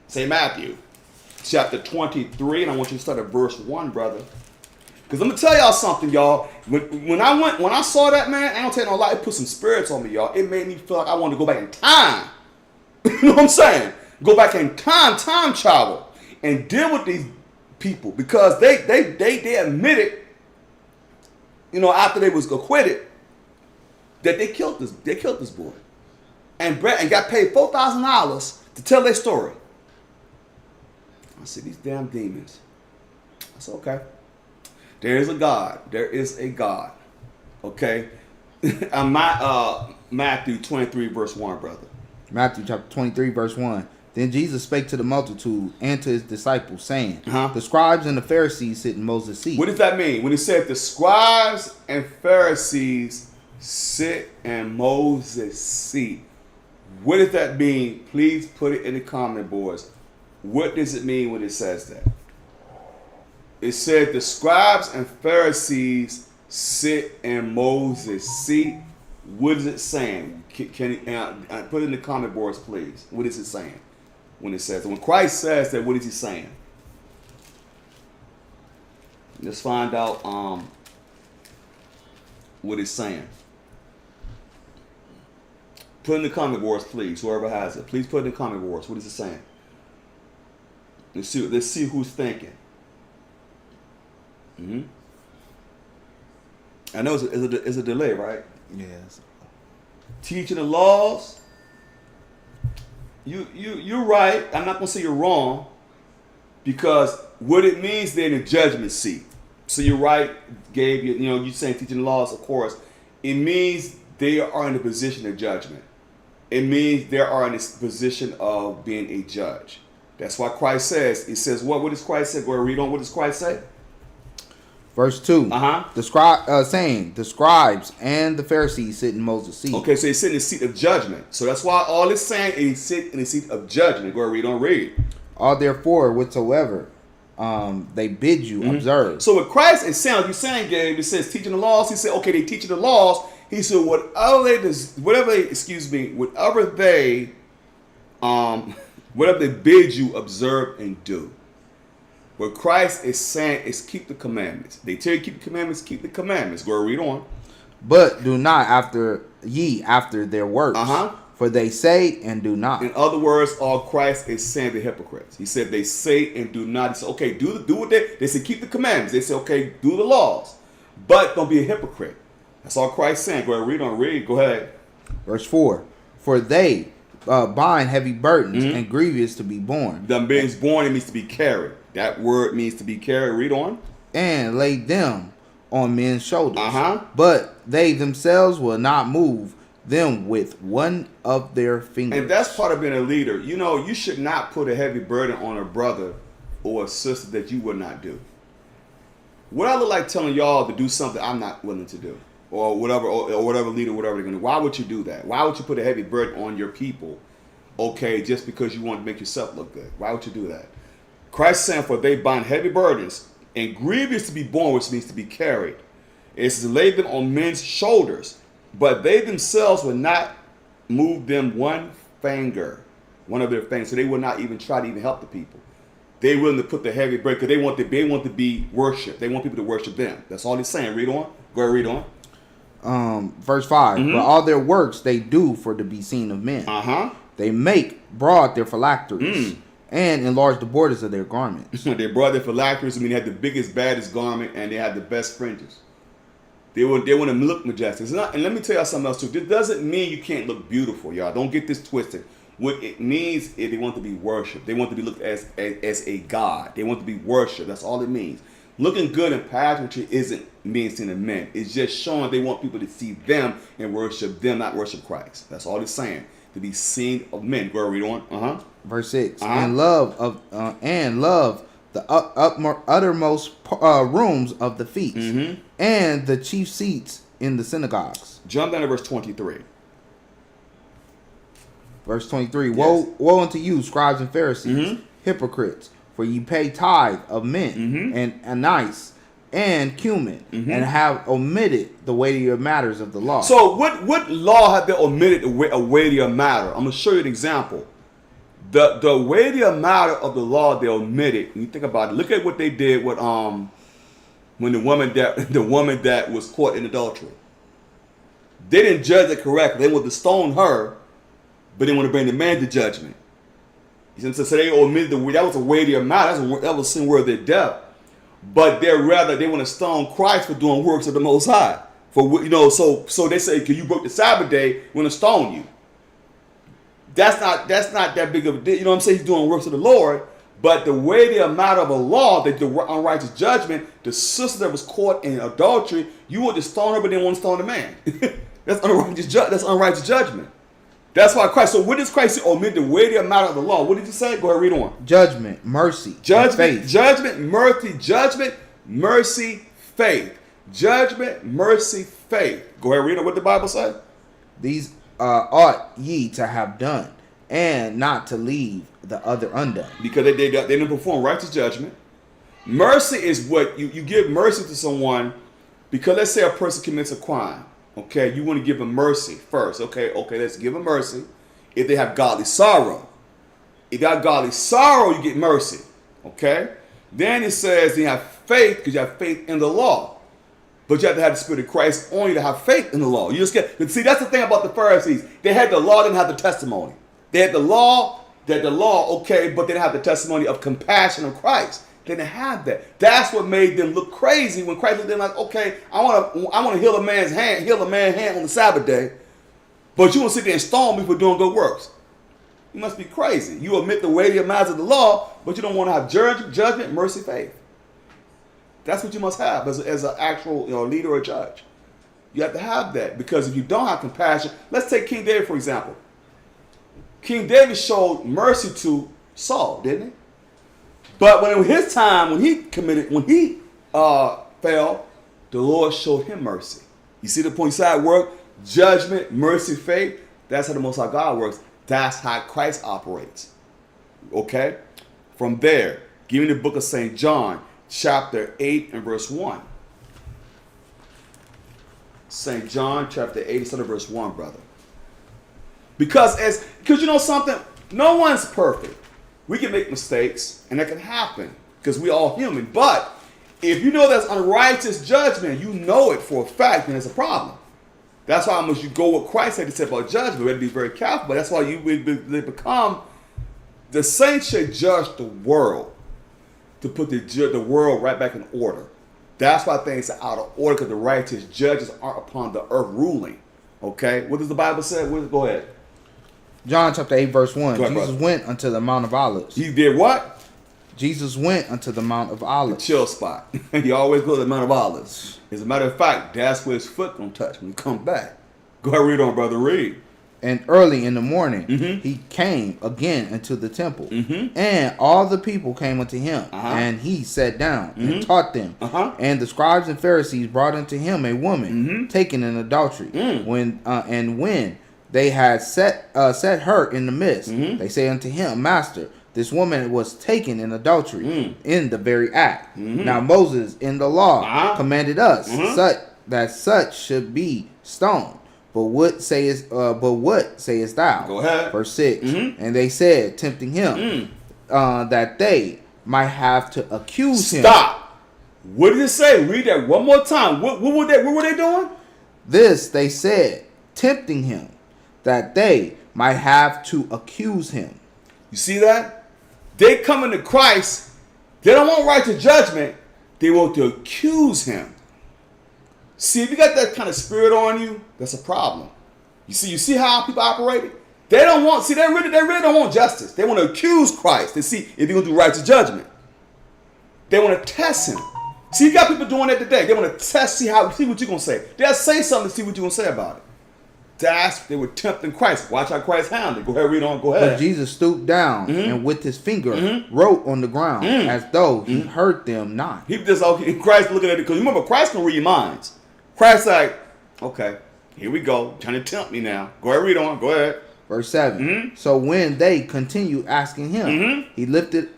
Say Matthew chapter 23, and I want you to start at verse 1, brother. Because I'm going to tell y'all something, y'all. When I saw that, man, I don't tell you no lie, it put some spirits on me, y'all. It made me feel like I wanted to go back in time. You know what I'm saying? Go back in time travel, and deal with these people. Because they admitted after they was acquitted, that they killed this boy, and got paid $4,000 to tell their story. I said, these damn demons. I said, okay. There is a God. There is a God. Okay. Matthew 23 verse 1, brother. Matthew chapter 23 verse 1. Then Jesus spake to the multitude and to his disciples, saying, The scribes and the Pharisees sit in Moses' seat. What does that mean? When he said the scribes and Pharisees sit in Moses' seat, what does that mean? Please put it in the comment boards. What does it mean when it says that? It said the scribes and Pharisees sit in Moses' seat. What is it saying? Can you put it in the comment boards, please? What is it saying when it says that? When Christ says that, what is he saying? Let's find out what he's saying. Put in the comment boards, please. Whoever has it, please put it in the comment boards. What is it saying? Let's see who's thinking. I know it's a delay, right? Yes. Teaching the laws. You're right. I'm not gonna say you're wrong, because what it means, they're in the judgment seat. So you're right, Gabe. You're saying teaching the laws. Of course, it means they are in the position of judgment. It means they are in this position of being a judge. That's why Christ says. He says, what? What does Christ say? Go ahead, read on. What does Christ say? Verse 2. Saying, the scribes and the Pharisees sit in Moses' seat. Okay, so he sit in the seat of judgment. So that's why all it's saying is he sit in the seat of judgment. Go ahead, read on. Read. All therefore whatsoever they bid you observe. So what Christ is saying, like you're saying, Gabe, it says teaching the laws. He said, okay, they teaching the laws. He said, whatever they bid you observe and do. What Christ is saying is keep the commandments. They tell you keep the commandments, keep the commandments. Go read on. But do not after their works. For they say and do not. In other words, all Christ is saying the hypocrites. He said they say and do not. He said, okay, do what they say, keep the commandments. They say, okay, do the laws. But don't be a hypocrite. That's all Christ saying. Go ahead, read on. Read. Go ahead. Verse 4. For they bind heavy burdens and grievous to be borne. The being born, it means to be carried. That word means to be carried. Read on. And lay them on men's shoulders. But they themselves will not move them with one of their fingers. And that's part of being a leader. You should not put a heavy burden on a brother or a sister that you would not do. What I look like telling y'all to do something I'm not willing to do, or whatever, or whatever leader, whatever they're gonna do. Why would you do that? Why would you put a heavy burden on your people? Okay, just because you want to make yourself look good. Why would you do that? Christ saying, for they bind heavy burdens and grievous to be borne, which means to be carried. It says, lay them on men's shoulders, but they themselves will not move them one of their fingers. So they will not even try to even help the people. They're willing to put the heavy burden because they want to be worshipped. They want people to worship them. That's all he's saying. Read on. Go ahead, read on. Verse 5. But all their works they do for to be seen of men. They make broad their phylacteries. And enlarge the borders of their garments. They brought their phylacteries. I mean, they had the biggest, baddest garment, and they had the best fringes. They want to look majestic. And let me tell y'all something else too. This doesn't mean you can't look beautiful, y'all. Don't get this twisted. What it means is they want to be worshipped. They want to be looked as a god. They want to be worshipped. That's all it means. Looking good in pageantry isn't being seen of men. It's just showing they want people to see them and worship them, not worship Christ. That's all it's saying. To be seen of men. Go ahead, read on. Verse 6. And love the uttermost rooms of the feast, and the chief seats in the synagogues. Jump down to verse 23. Verse 23. Yes. Woe unto you, scribes and Pharisees, hypocrites, for ye pay tithe of mint and anise and cumin, and have omitted the weightier matters of the law. So what law have they omitted a weightier matter? I'm going to show you an example. The weightier matter of the law they omitted. When you think about it, look at what they did with when the woman that was caught in adultery. They didn't judge it correctly. They wanted to stone her, but they want to bring the man to judgment. You see, so they omitted that was a weightier matter. That was sin worthy of death. but they want to stone Christ for doing works of the Most High. So they say, because you broke the Sabbath day, we're going to stone you. That's not that big of a deal. You know what I'm saying? He's doing works of the Lord. But the way they are matter of a law, that the unrighteous judgment, the sister that was caught in adultery, you want to stone her, but didn't want to stone the man. That's unrighteous judgment. That's why Christ. So what does Christ say? Omit the weightier matter of the law. What did you say? Go ahead, read on. Judgment, mercy, judgment, faith. Judgment, mercy, faith. Judgment, mercy, faith. Go ahead, read on what the Bible says. These ought ye to have done, and not to leave the other undone. Because they didn't perform righteous judgment. Mercy is what you give mercy to someone, because let's say a person commits a crime. Okay, you want to give them mercy first. Okay, let's give them mercy. If they have godly sorrow. If you have godly sorrow, you get mercy. Okay? Then it says you have faith, because you have faith in the law. But you have to have the Spirit of Christ on you to have faith in the law. You just get, see, that's the thing about the Pharisees. They had the law, didn't have the testimony. They had the law, okay, but they didn't have the testimony of compassion of Christ. They didn't have that. That's what made them look crazy when Christ looked at them like, okay, I want to heal a man's hand on the Sabbath day, but you want to sit there and stone me for doing good works. You must be crazy. You admit the weightier matters of the law, but you don't want to have judgment, mercy, faith. That's what you must have as an actual leader or judge. You have to have that, because if you don't have compassion, let's take King David for example. King David showed mercy to Saul, didn't he? But when it was his time, when he fell, the Lord showed him mercy. You see the point? You see how it works? Judgment, mercy, faith. That's how the Most High God works. That's how Christ operates. Okay? From there, give me the book of St. John, chapter 8 and verse 1. St. John, chapter 8, instead of verse 1, brother. Because you know something? No one's perfect. We can make mistakes, and that can happen, because we're all human. But if you know that's unrighteous judgment, you know it for a fact, then it's a problem. That's why you go what Christ had to say about judgment. We have to be very careful. But that's why they become, the saints should judge the world, to put the world right back in order. That's why things are out of order, because the righteous judges aren't upon the earth ruling. Okay? What does the Bible say? Go ahead. John chapter 8 verse 1. Ahead, Jesus went unto the Mount of Olives. He did what? Jesus went unto the Mount of Olives. The chill spot. He always goes to the Mount of Olives. As a matter of fact, that's where his foot gonna touch when he come back. Go ahead, read on, brother. Read. And early in the morning, he came again into the temple, and all the people came unto him, and he sat down and taught them. And the scribes and Pharisees brought unto him a woman taken in adultery. When they had set her in the midst, they say unto him, Master, this woman was taken in adultery in the very act. Now Moses in the law commanded us that such should be stoned. But what sayest thou? Go ahead. Verse 6. And they said, tempting him, that they might have to accuse him. Stop. What did it say? Read that one more time. What were they doing? This they said, tempting him, that they might have to accuse him. You see that? They coming to Christ. They don't want righteous judgment. They want to accuse him. See, if you got that kind of spirit on you, that's a problem. You see how people operate? They really don't want justice. They want to accuse Christ to see if he's going to do righteous judgment. They want to test him. See, you got people doing that today. They want to test, see what you're going to say. They'll say something to see what you're going to say about it. They were tempting Christ. Watch how Christ handled it. Go ahead, read on. Go ahead. But Jesus stooped down and with his finger wrote on the ground as though he heard them not. Christ looking at it, because remember, Christ can read your minds. Christ like, okay, here we go. Trying to tempt me now. Go ahead, read on. Go ahead. Verse 7. So when they continued asking him, he lifted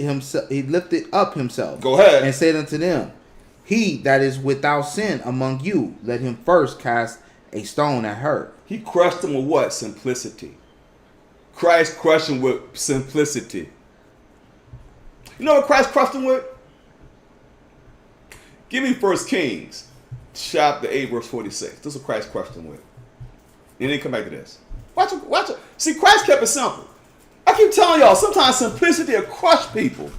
up himself. Go ahead. And said unto them, He that is without sin among you, let him first cast a stone at her. He crushed them with what? Simplicity. Christ crushed them with simplicity. You know what Christ crushed them with? Give me 1 Kings chapter 8 verse 46. This is what Christ crushed them with. And then come back to this. Watch it. See, Christ kept it simple. I keep telling y'all, sometimes simplicity will crush people.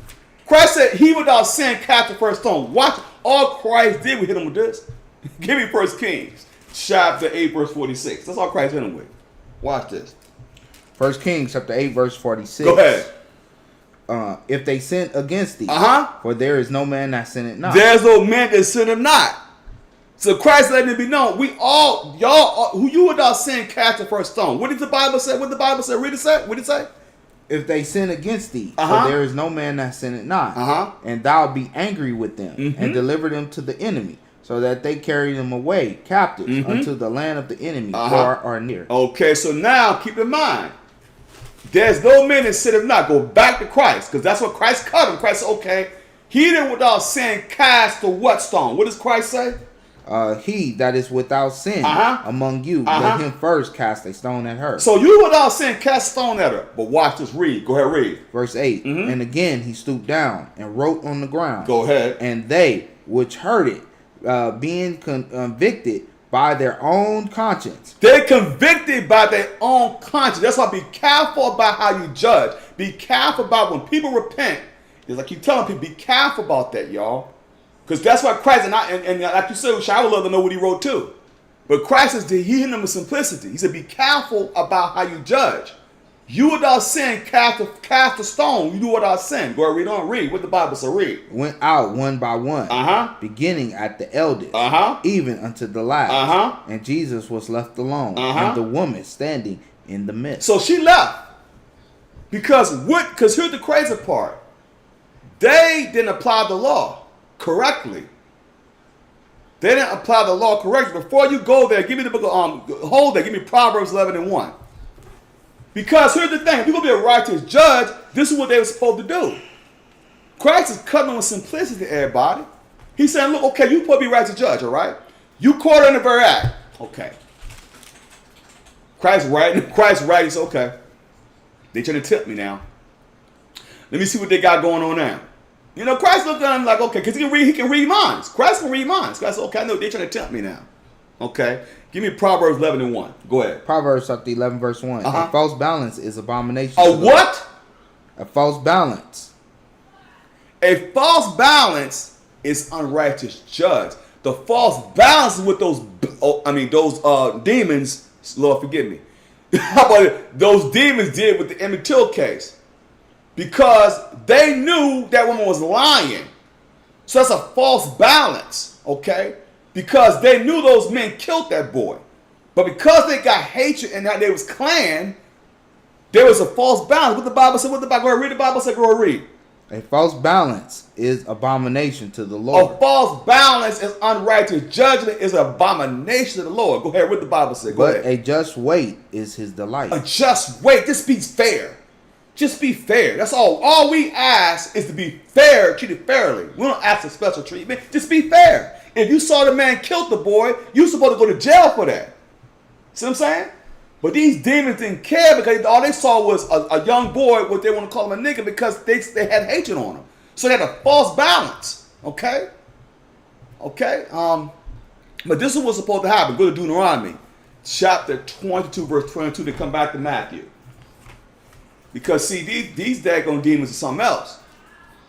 Christ said, he without sin cast the first stone. Watch, all Christ did, we hit him with this. Give me 1 Kings, chapter 8, verse 46. That's all Christ hit him with. Watch this. 1 Kings, chapter 8, verse 46. Go ahead. If they sin against thee, for there is no man that sinneth not. There's no man that sinneth not. So Christ letting it be known, we all, y'all, who you without sin cast the first stone. What did the Bible say? What did the Bible say? Read it say. What did it say? If they sin against thee, for there is no man that sinneth not, and thou be angry with them, and deliver them to the enemy, so that they carry them away captives unto the land of the enemy, far or near. Okay, so now keep in mind, there's no man that sinneth not. Go back to Christ, because that's what Christ cut him. Christ said, okay, he that without sin cast the what stone? What does Christ say? He that is without sin among you, let him first cast a stone at her. So you without sin cast a stone at her. But watch this, read. Go ahead, read. Verse 8. And again he stooped down and wrote on the ground. Go ahead. And they which heard it, being convicted by their own conscience. They're convicted by their own conscience. That's why be careful about how you judge. Be careful about when people repent. It's like I keep telling people, be careful about that, y'all. Because that's why Christ, and like you said, I would love to know what he wrote too. But Christ is he hit them with simplicity. He said, be careful about how you judge. You without sin cast a stone. You do without sin. Go ahead, read on. Read what the Bible says. Read. Went out one by one, beginning at the eldest, even unto the last. And Jesus was left alone, and the woman standing in the midst. So she left. Because here's the crazy part. They didn't apply the law correctly. They didn't apply the law correctly. Before you go there, give me the book of, hold there, give me Proverbs 11 and 1. Because here's the thing, if you're going to be a righteous judge, this is what they were supposed to do. Christ is cutting with simplicity to everybody. He's saying, look, okay, you're supposed to be a righteous judge, all right? You caught her in the very act. Okay. Christ right, he said, okay. They trying to tip me now. Let me see what they got going on now. You know, Christ looked at him like, okay, because he can read minds. Christ can read minds. Christ said, okay, I know they're trying to tempt me now. Okay. Give me Proverbs 11 and 1. Go ahead. Proverbs chapter 11, verse 1. A false balance is abomination. A what? A false balance. A false balance is unrighteous judge. The false balance is what those demons, Lord forgive me, those demons did with the Emmett Till case. Because they knew that woman was lying. So that's a false balance, okay? Because they knew those men killed that boy. But because they got hatred and that they was clan, there was a false balance. What the Bible said, go read the Bible, say, go read. A false balance is abomination to the Lord. A false balance is unrighteous judgment, is abomination to the Lord. Go ahead, what the Bible said, go ahead. But a just weight is his delight. A just weight, this be fair. Just be fair. That's all. All we ask is to be fair, treated fairly. We don't ask for special treatment. Just be fair. If you saw the man killed the boy, you're supposed to go to jail for that. See what I'm saying? But these demons didn't care because all they saw was a young boy, what they want to call him a nigga, because they had hatred on him. So they had a false balance. Okay? Okay? But this is what's supposed to happen. Go to Deuteronomy, chapter 22, verse 22, to come back to Matthew. Because see, these daggone demons are something else.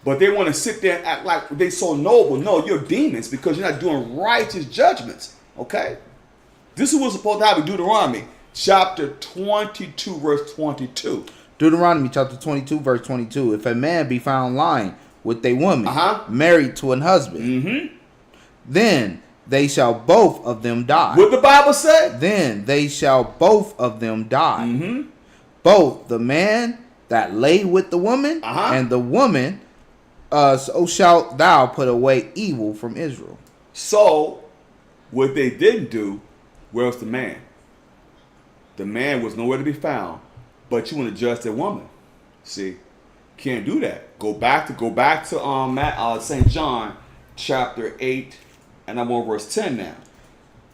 But they want to sit there and act like they're so noble. No, you're demons because you're not doing righteous judgments. Okay? This is what's supposed to happen. Deuteronomy chapter 22, verse 22. Deuteronomy chapter 22, verse 22. If a man be found lying with a woman married to an husband, then they shall both of them die. What the Bible say? Then they shall both of them die. Both the man that lay with the woman and the woman, so shalt thou put away evil from Israel. So, what they didn't do, where was the man? The man was nowhere to be found, but you want to judge that woman. See, can't do that. Go back to St. John chapter 8, and I'm on verse 10 now.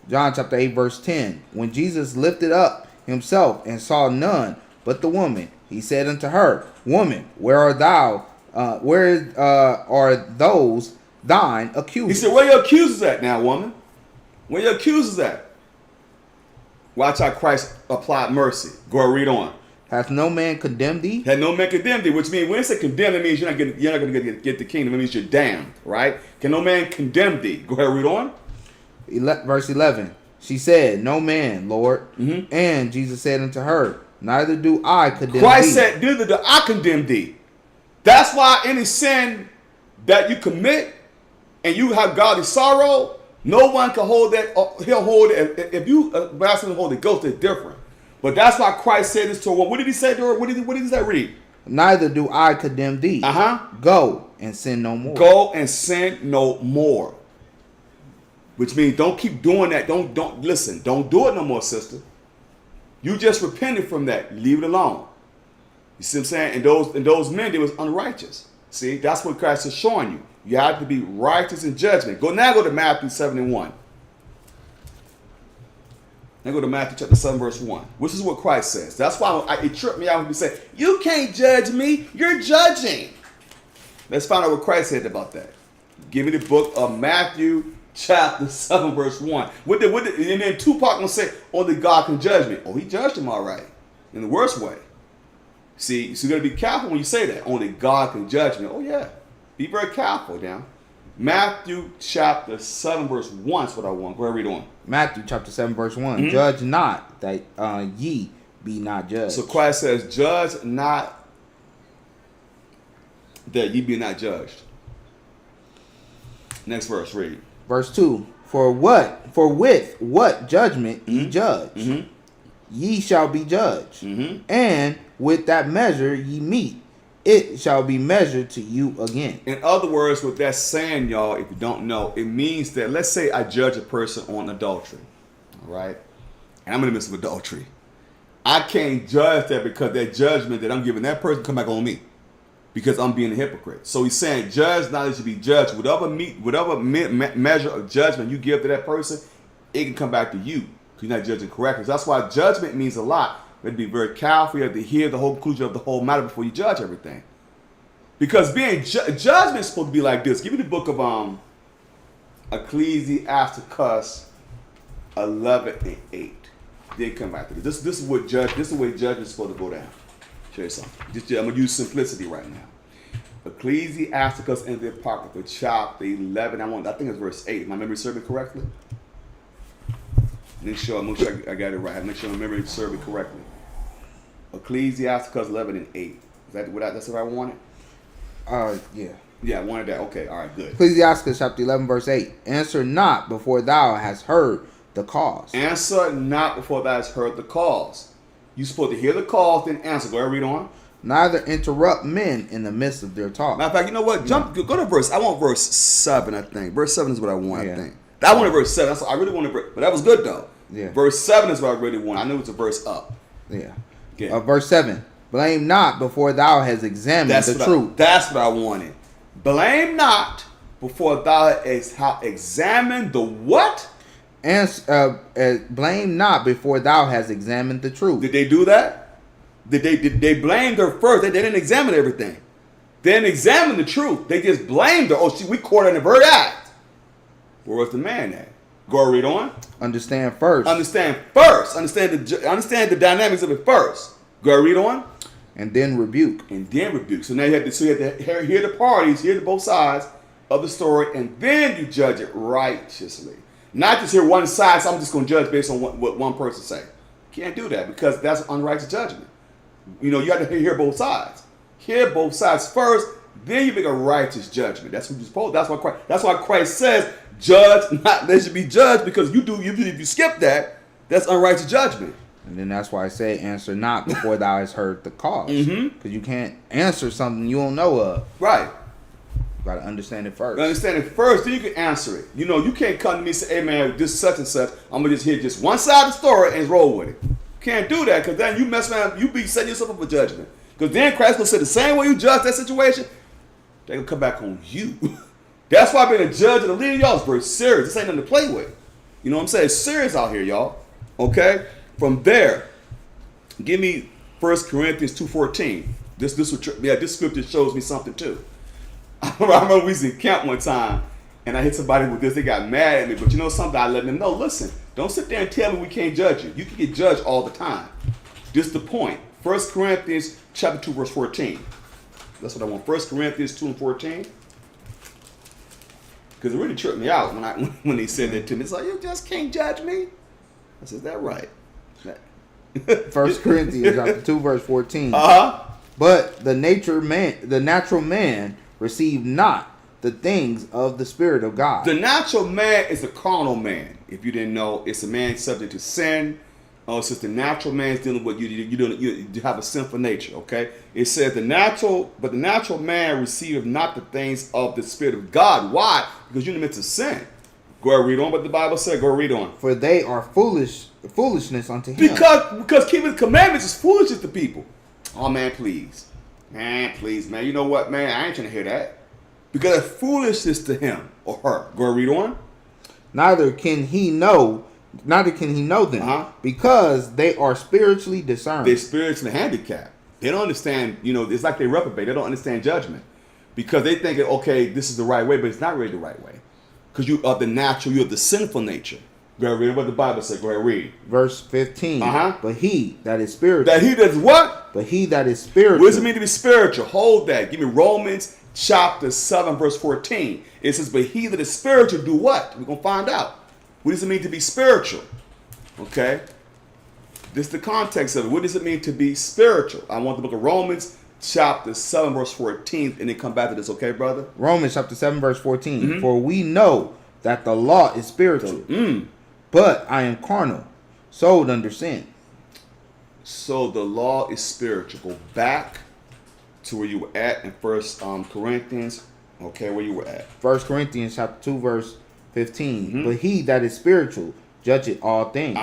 John chapter 8, verse 10. When Jesus lifted up himself and saw none but the woman, he said unto her, Woman, where art thou? Where are those thine accusers? He said, where your accusers at now, woman? Where your accusers at? Watch how Christ applied mercy. Go and read on. Hath no man condemned thee? Had no man condemned thee, which means when it says condemn, it means you're not going to get the kingdom. It means you're damned, right? Can no man condemn thee? Go ahead, read on. Verse 11. She said, No man, Lord. Mm-hmm. And Jesus said unto her, Neither do I condemn Christ thee. said, neither do I condemn thee. That's why any sin that you commit and you have godly sorrow, no one can hold that. He'll hold it. If you blaspheme the Holy Ghost, it's different. But that's why Christ said this to her. What did he say to her? What did he say? Read. Neither do I condemn thee. Go and sin no more. Go and sin no more. Which means don't keep doing that. Don't listen. Don't do it no more, sister. You just repented from that. Leave it alone. You see what I'm saying? And those men, they was unrighteous. See, that's what Christ is showing you. You have to be righteous in judgment. Go to Matthew 7:1. Now go to Matthew chapter 7, verse 1. Which is what Christ says. That's why it tripped me out when he said, you can't judge me. You're judging. Let's find out what Christ said about that. Give me the book of Matthew chapter 7, verse 1. And then Tupac gonna say, only God can judge me. Oh, he judged him all right. In the worst way. See, so you gotta be careful when you say that. Only God can judge me. Oh yeah. Be very careful now. Matthew chapter 7, verse 1 is what I want. Go ahead, read on. Matthew chapter 7, verse 1. Judge not that ye be not judged. So Christ says, judge not that ye be not judged. Next verse, read. Verse 2. For with what judgment ye judge, ye shall be judged. And with that measure ye meet, it shall be measured to you again. In other words, what that's saying, y'all, if you don't know, it means that, let's say I judge a person on adultery, all right? And I'm in the midst of adultery. I can't judge that because that judgment that I'm giving that person come back on me because I'm being a hypocrite. So he's saying, judge not that you be judged. Whatever measure of judgment you give to that person, it can come back to you because you're not judging correctly. So that's why judgment means a lot. You have to be very careful. You have to hear the whole conclusion of the whole matter before you judge everything. Because being judgment is supposed to be like this. Give me the book of Ecclesiasticus 11:8. Then come back to this. This is what this is the way judgment is supposed to go down. Show you something. I'm gonna use simplicity right now. Ecclesiasticus in the Apocrypha, chapter 11. I think it's verse 8. My memory serves me correctly. Make sure I got it right. Make sure my memory serves me correctly. Ecclesiasticus 11:8. That's what I wanted? Yeah. Yeah, I wanted that. Okay, all right, good. Ecclesiasticus chapter 11, verse 8. Answer not before thou hast heard the cause. Answer not before thou hast heard the cause. You're supposed to hear the cause, then answer. Go ahead, read on. Neither interrupt men in the midst of their talk. Matter of fact, you know what? Go to verse. I want verse 7, I think. Verse 7 is what I want, I think. I wanted verse 7. I really wanted verse, but that was good, though. Yeah. Verse 7 is what I really want. I knew it's a verse up. Yeah. Verse 7. Blame not before thou hast examined the truth. That's what I wanted. Blame not before thou hast examined the what? Blame not before thou hast examined the truth. Did they do that? Did they blamed her first? They didn't examine everything. They didn't examine the truth. They just blamed her. Oh, we caught her in the very act. Where was the man at? Go read on. Understand first. Understand first. Understand the dynamics of it first. Go read on. And then rebuke. So now you have to hear the parties, hear both sides of the story, and then you judge it righteously. Not just hear one side, so I'm just going to judge based on what one person say. Can't do that because that's unrighteous judgment. You have to hear both sides. Hear both sides first, then you make a righteous judgment. That's what you're supposed. That's why Christ says, "Judge not, they should be judged." Because if you skip that, that's unrighteous judgment. And then that's why I say, answer not before thou hast heard the cause. Because you can't answer something you don't know of. Right. You got to understand it first. Understand it first, then you can answer it. You can't come to me and say, hey man, this such and such, I'm going to just hear just one side of the story and roll with it. You can't do that because then you mess around, you be setting yourself up for judgment. Because then Christ will say the same way you judge that situation, they're going to come back on you. That's why being a judge and a leader, y'all, is very serious. This ain't nothing to play with. You know what I'm saying? It's serious out here, y'all. Okay? From there, give me 1 Corinthians 2:14. This scripture shows me something too. I remember we was in camp one time, and I hit somebody with this. They got mad at me, but you know something? I let them know. Listen, don't sit there and tell me we can't judge you. You can get judged all the time. This is the point. 1 Corinthians chapter 2, verse 14. That's what I want. 1 Corinthians 2 and 14. Because it really tripped me out when they said that to me. It's like, you just can't judge me. I said, is that right? 1 Corinthians chapter 2, verse 14. But the natural man received not the things of the Spirit of God. The natural man is a carnal man. If you didn't know, it's a man subject to sin. Since the natural man is dealing with you have a sinful nature. Okay, it says the natural man receiveth not the things of the Spirit of God. Why? Because you're meant to sin. Go ahead, read on what the Bible said. Go read on. For they are foolishness unto him. Because keeping the commandments is foolishness to people. Oh man, please, man. You know what, man? I ain't trying to hear that. Because it's foolishness to him or her. Go ahead, read on. Neither can he know them, because they are spiritually discerned. They're spiritually handicapped. They don't understand, it's like they reprobate. They don't understand judgment. Because they think, okay, this is the right way, but it's not really the right way. Because you are the natural, you have the sinful nature. Go ahead, read what the Bible says. Go ahead, read. Verse 15. But he that is spiritual. That he does what? But he that is spiritual. What does it mean to be spiritual? Hold that. Give me Romans chapter 7, verse 14. It says, but he that is spiritual do what? We're going to find out. What does it mean to be spiritual? Okay. This is the context of it. What does it mean to be spiritual? I want the book of Romans chapter 7, verse 14, and then come back to this, okay, brother? Romans chapter 7, verse 14. For we know that the law is spiritual, but I am carnal, sold under sin. So the law is spiritual. Go back to where you were at in 1 Corinthians. Okay, where you were at. 1 Corinthians chapter 2, verse 15. But he that is spiritual judgeth all things.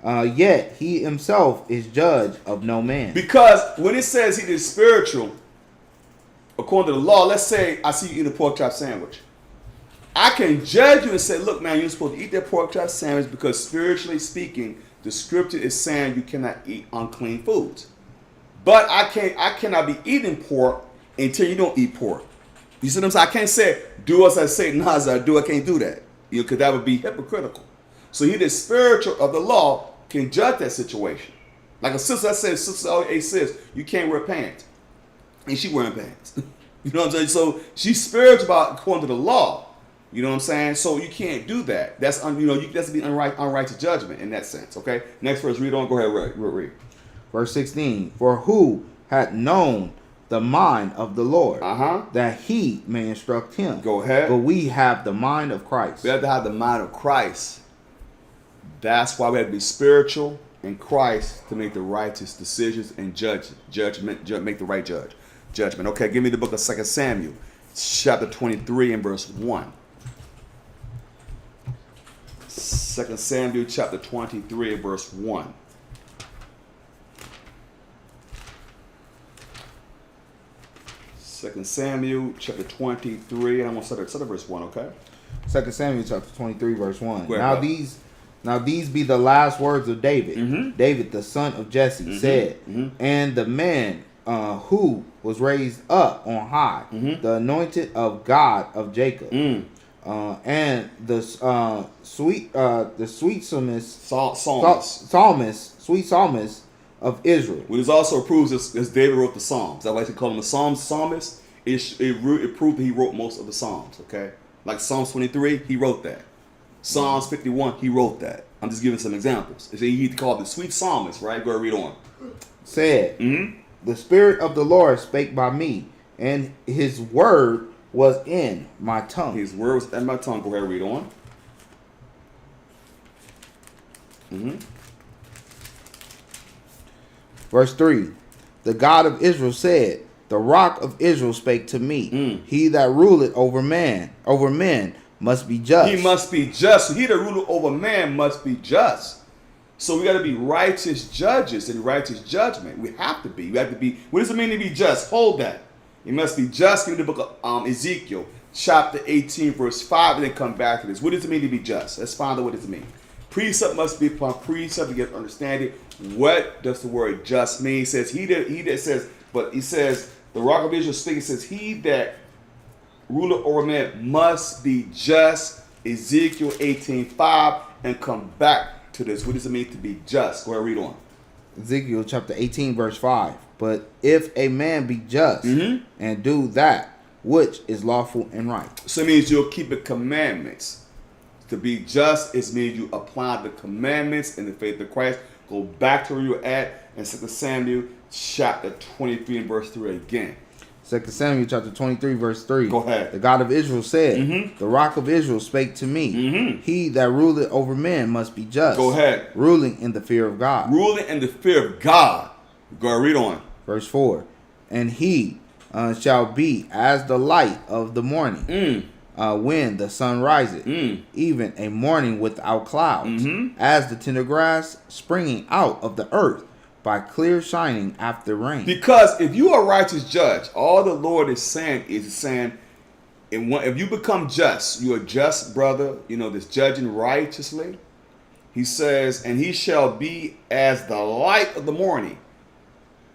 Yet he himself is judge of no man. Because when it says he is spiritual, according to the law, let's say I see you eat a pork chop sandwich. I can judge you and say, look, man, you're supposed to eat that pork chop sandwich because spiritually speaking, the scripture is saying you cannot eat unclean foods. But I cannot be eating pork until you don't eat pork. You see what I'm saying? I can't say, do as I say, not as I do. I can't do that. Because that would be hypocritical. So he that's spiritual of the law can judge that situation. Like a sister, says, you can't wear pants. And she wearing pants. You know what I'm saying? So she's spiritual according to the law. You know what I'm saying? So you can't do that. That's that's be unrighteous judgment in that sense. Okay. Next verse, read on. Go ahead, read. Verse 16. For who hath known the mind of the Lord, that he may instruct him? Go ahead. But we have the mind of Christ. We have to have the mind of Christ. That's why we have to be spiritual in Christ to make the righteous decisions and make the right judgment. Okay, give me the book of 2 Samuel, chapter 23 and verse 1. 2 Samuel chapter 23 and verse 1. Second Samuel chapter 23, and I'm going to start at verse 1, okay? 2 Samuel chapter 23, verse 1. Now these be the last words of David. David, the son of Jesse, said, and the man who was raised up on high, the anointed of God of Jacob, and the sweet psalmist of Israel. Which also proves as David wrote the Psalms. I like to call him a psalmist. It proved that he wrote most of the Psalms, okay? Like Psalms 23, he wrote that. Psalms 51, he wrote that. I'm just giving some examples. He called the sweet psalmist, right? Go ahead, read on. Said, the Spirit of the Lord spake by me, and his word was in my tongue. His word was in my tongue. Go ahead, read on. Verse 3. The God of Israel said, the rock of Israel spake to me. He that ruleth over men must be just. He must be just. He that ruleth over man must be just. So we got to be righteous judges and righteous judgment. We have to be. We have to be. What does it mean to be just? Hold that. It must be just. Give me the book of Ezekiel, chapter 18, verse 5, and then come back to this. What does it mean to be just? Let's find out what does it mean. Precept must be upon precept to get understanding. What does the word just mean? He says, he that says, but he says, the rock of Israel speaking, says, he that ruleth over man must be just. Ezekiel 18:5, and come back to this. What does it mean to be just? Go ahead, read on. Ezekiel chapter 18, verse 5. But if a man be just and do that which is lawful and right. So it means you'll keep the commandments. To be just, it means you apply the commandments in the faith of Christ. Go back to where you were at in 2 Samuel chapter 23 and verse 3 again. 2 Samuel chapter 23 verse 3. Go ahead. The God of Israel said, the rock of Israel spake to me. He that ruleth over men must be just. Go ahead. Ruling in the fear of God. Ruling in the fear of God. Go ahead, read on. Verse 4. And he shall be as the light of the morning, when the sun riseth, even a morning without clouds, as the tender grass springing out of the earth by clear shining after rain. Because if you are a righteous judge, all the Lord is saying if you become just, you're a just brother, this judging righteously. He says, and he shall be as the light of the morning.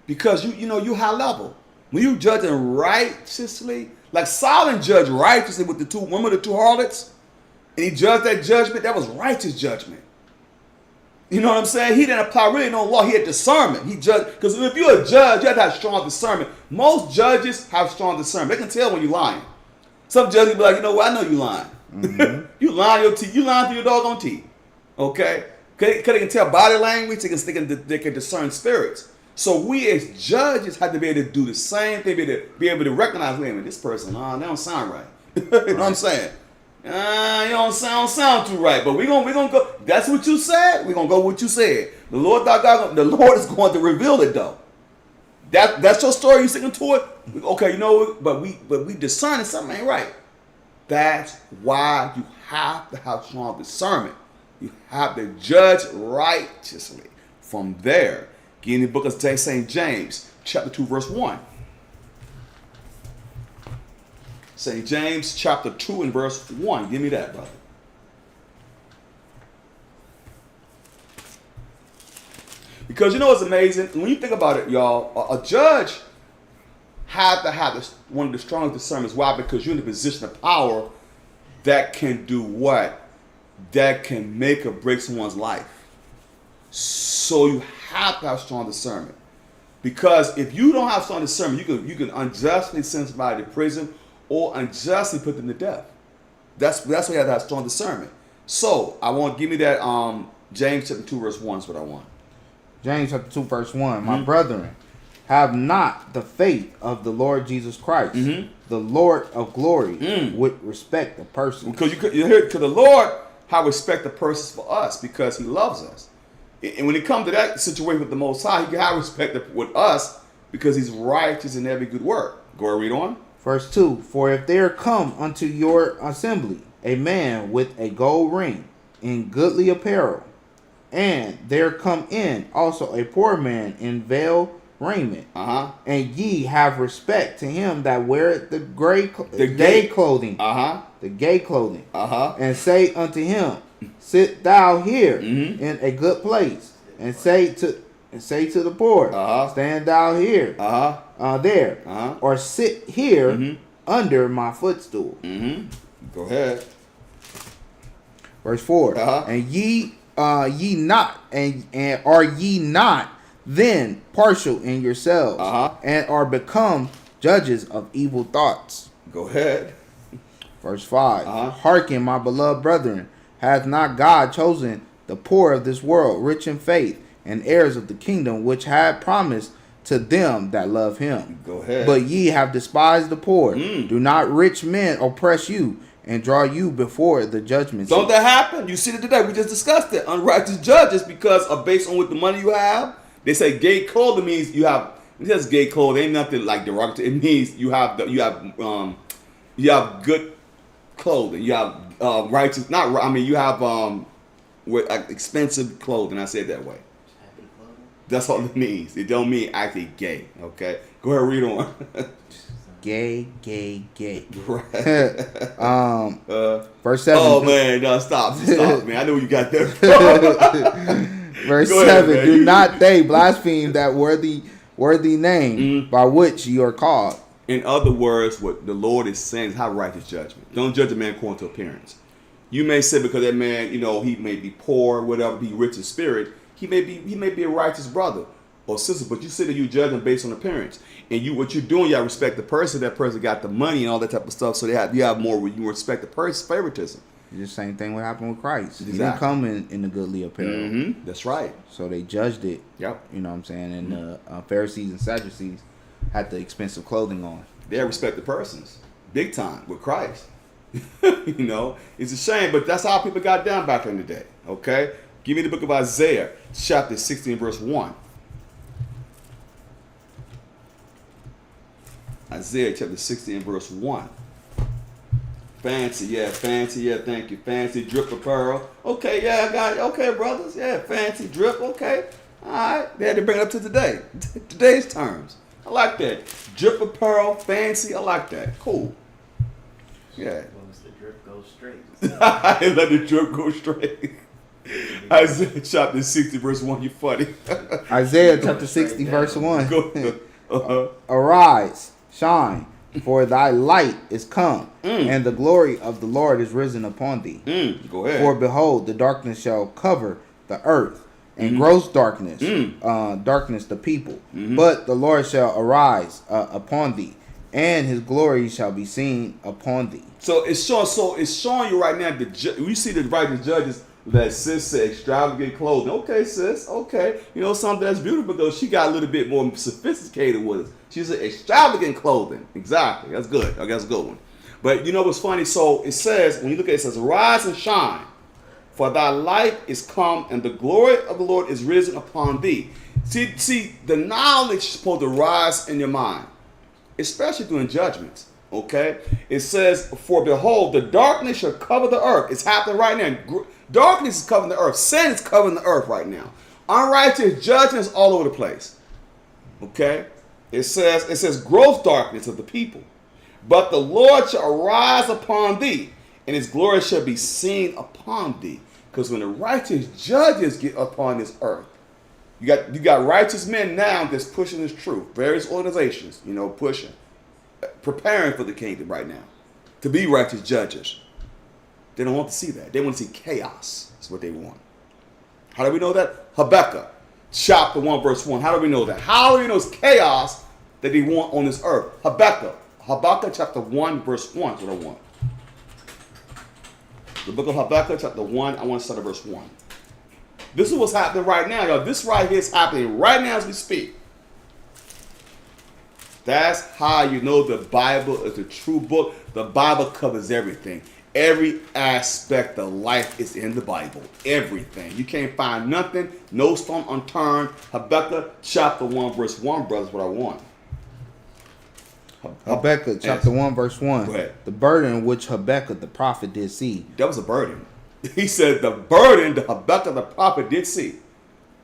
Because you high level. When you judging righteously, like Solomon judged righteously with the two harlots, and he judged that judgment, that was righteous judgment. You know what I'm saying? He didn't apply really no law. He had discernment. He judged, because if you're a judge, you have to have strong discernment. Most judges have strong discernment. They can tell when you're lying. Some judges be like, you know what? I know you lying. You lying your teeth. You lying through your doggone teeth. Okay? Because they can tell body language. They can discern spirits. So we as judges have to be able to do the same thing. Be able to recognize, wait a minute, this person, they don't sound right. You know what I'm saying? You don't sound too right, but we're gonna go. That's what you said. We're gonna go with what you said. The Lord is going to reveal it though. That's your story. You sticking to it? Okay, but we discerning something ain't right. That's why you have to have strong discernment. You have to judge righteously. From there, get in the book of St. James, chapter 2, verse 1. St. James chapter 2 and verse 1. Give me that, brother. Because what's amazing? When you think about it, y'all, a judge have to have one of the strongest discernments. Why? Because you're in a position of power that can do what? That can make or break someone's life. So you have to have strong discernment. Because if you don't have strong discernment, you can unjustly send somebody to prison or unjustly put them to death. That's why you have to have strong discernment. So I want give me that James chapter 2 verse 1 is what I want. James chapter 2 verse 1. My brethren, have not the faith of the Lord Jesus Christ, the Lord of glory, with respect of person. Because the Lord have respect of persons for us because he loves us. And when it comes to that situation with the Most High, he can have respect with us because he's righteous in every good work. Go ahead, read on. Verse 2. For if there come unto your assembly a man with a gold ring in goodly apparel, and there come in also a poor man in veiled raiment, and ye have respect to him that weareth the gay clothing, and say unto him, sit thou here in a good place, and say to the poor, stand thou here, there, or sit here under my footstool. Go ahead. Verse 4. And ye not, and are ye not then partial in yourselves, and are become judges of evil thoughts? Go ahead. Verse 5. Hearken, my beloved brethren, hath not God chosen the poor of this world, rich in faith, and heirs of the kingdom, which had promised to them that love him? Go ahead. But ye have despised the poor. Do not rich men oppress you, and draw you before the judgment seat? Don't that happen? You see it today. We just discussed it. Unrighteous judges, because of based on what the money you have. They say gay clothing means you have. It says gay clothing. Ain't nothing like derogatory. It means you have good clothing. You have righteous. Not. I mean, you have with expensive clothing. I say it that way. That's all it means. It don't mean actually gay. Okay. Go ahead, read on. Gay. Right. Verse 7. Oh man, no, stop, man. I know you got there from. Verse 7. Do not they blaspheme that worthy name by which you are called? In other words, what the Lord is saying is have righteous judgment. Don't judge a man according to appearance. You may say because that man, he may be poor, whatever, be rich in spirit, he may be a righteous brother or sister, but you sit there, you judge them based on appearance. And what you're doing, you gotta respect the person. That person got the money and all that type of stuff, so you have more. You respect the person's favoritism. The same thing what happened with Christ. Exactly. He didn't come in the goodly apparel. That's right. So they judged it. Yep. You know what I'm saying? And the Pharisees and Sadducees had the expensive clothing on. They respect the persons big time with Christ. You know, it's a shame, but that's how people got down back in the day. Okay, give me the book of Isaiah, chapter 16, verse 1. Isaiah chapter 16, verse 1. Fancy, yeah, thank you. Fancy drip apparel. Okay, yeah, I got it. Okay, brothers, yeah, fancy drip, okay. All right, they had to bring it up to today. Today's terms. I like that. Drip apparel, fancy, I like that. Cool. Yeah. As long as the drip goes straight. Let the drip go straight. Isaiah chapter 60, verse 1, you funny. Isaiah chapter 60, verse 1. Go. Arise, shine, for thy light is come, and the glory of the Lord is risen upon thee. Go ahead. For behold, the darkness shall cover the earth, and gross darkness, darkness the people. But the Lord shall arise upon thee, and his glory shall be seen upon thee. So it's showing you right now that we see the righteous judges that sis said extravagant clothing. Okay, sis. Okay, you know something that's beautiful because she got a little bit more sophisticated with it. She said extravagant clothing. Exactly. That's good. I guess a good one. But you know what's funny? So it says when you look at it, it says, "Arise and shine, for thy light is come, and the glory of the Lord is risen upon thee." See, the knowledge is supposed to rise in your mind, especially during judgments. Okay? It says, "For behold, the darkness shall cover the earth." It's happening right now. Darkness is covering the earth. Sin is covering the earth right now. Unrighteous judgments all over the place. Okay? It says gross darkness of the people. But the Lord shall arise upon thee, and his glory shall be seen upon thee. Because when the righteous judges get upon this earth, you got righteous men now that's pushing this truth. Various organizations, pushing, preparing for the kingdom right now to be righteous judges. They don't want to see that. They want to see chaos. That's what they want. How do we know that? Habakkuk, chapter 1, verse 1. How do we know that? How do we know it's chaos that they want on this earth? Habakkuk chapter 1, verse 1 is what I want. The book of Habakkuk chapter 1, I want to start at verse 1. This is what's happening right now, y'all. This right here is happening right now as we speak. That's how you know the Bible is a true book. The Bible covers everything. Every aspect of life is in the Bible. Everything. You can't find nothing, no stone unturned. Habakkuk chapter 1, verse 1, brothers, what I want. Habakkuk chapter 1, verse 1. Go ahead. The burden which Habakkuk the prophet did see. That was a burden. He said the burden that Habakkuk the prophet did see.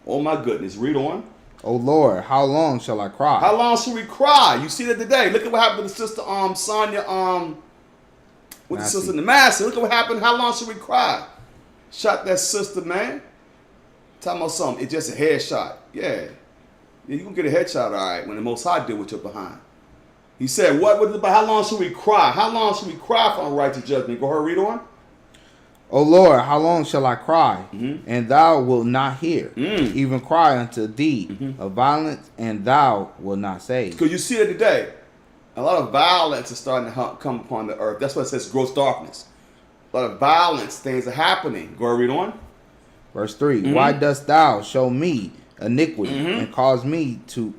Oh my goodness. Read on. O Lord, how long shall I cry? How long shall we cry? You see that today. Look at what happened to Sister Sonia with the sister in the mass. Look at what happened. How long should we cry? Shot that sister, man. Talking about something. It's just a headshot. Yeah. You can get a headshot, all right, when the Most High deal with your behind. He said, what is it about? How long should we cry? How long should we cry for unrighteous judgment? Go ahead, read on. O Lord, how long shall I cry, and thou wilt not hear? Even cry unto thee of violence, and thou wilt not save. Because you see it today. A lot of violence is starting to come upon the earth. That's why it says gross darkness. A lot of violence, things are happening. Go ahead, read on. Verse 3. Why dost thou show me iniquity and cause me to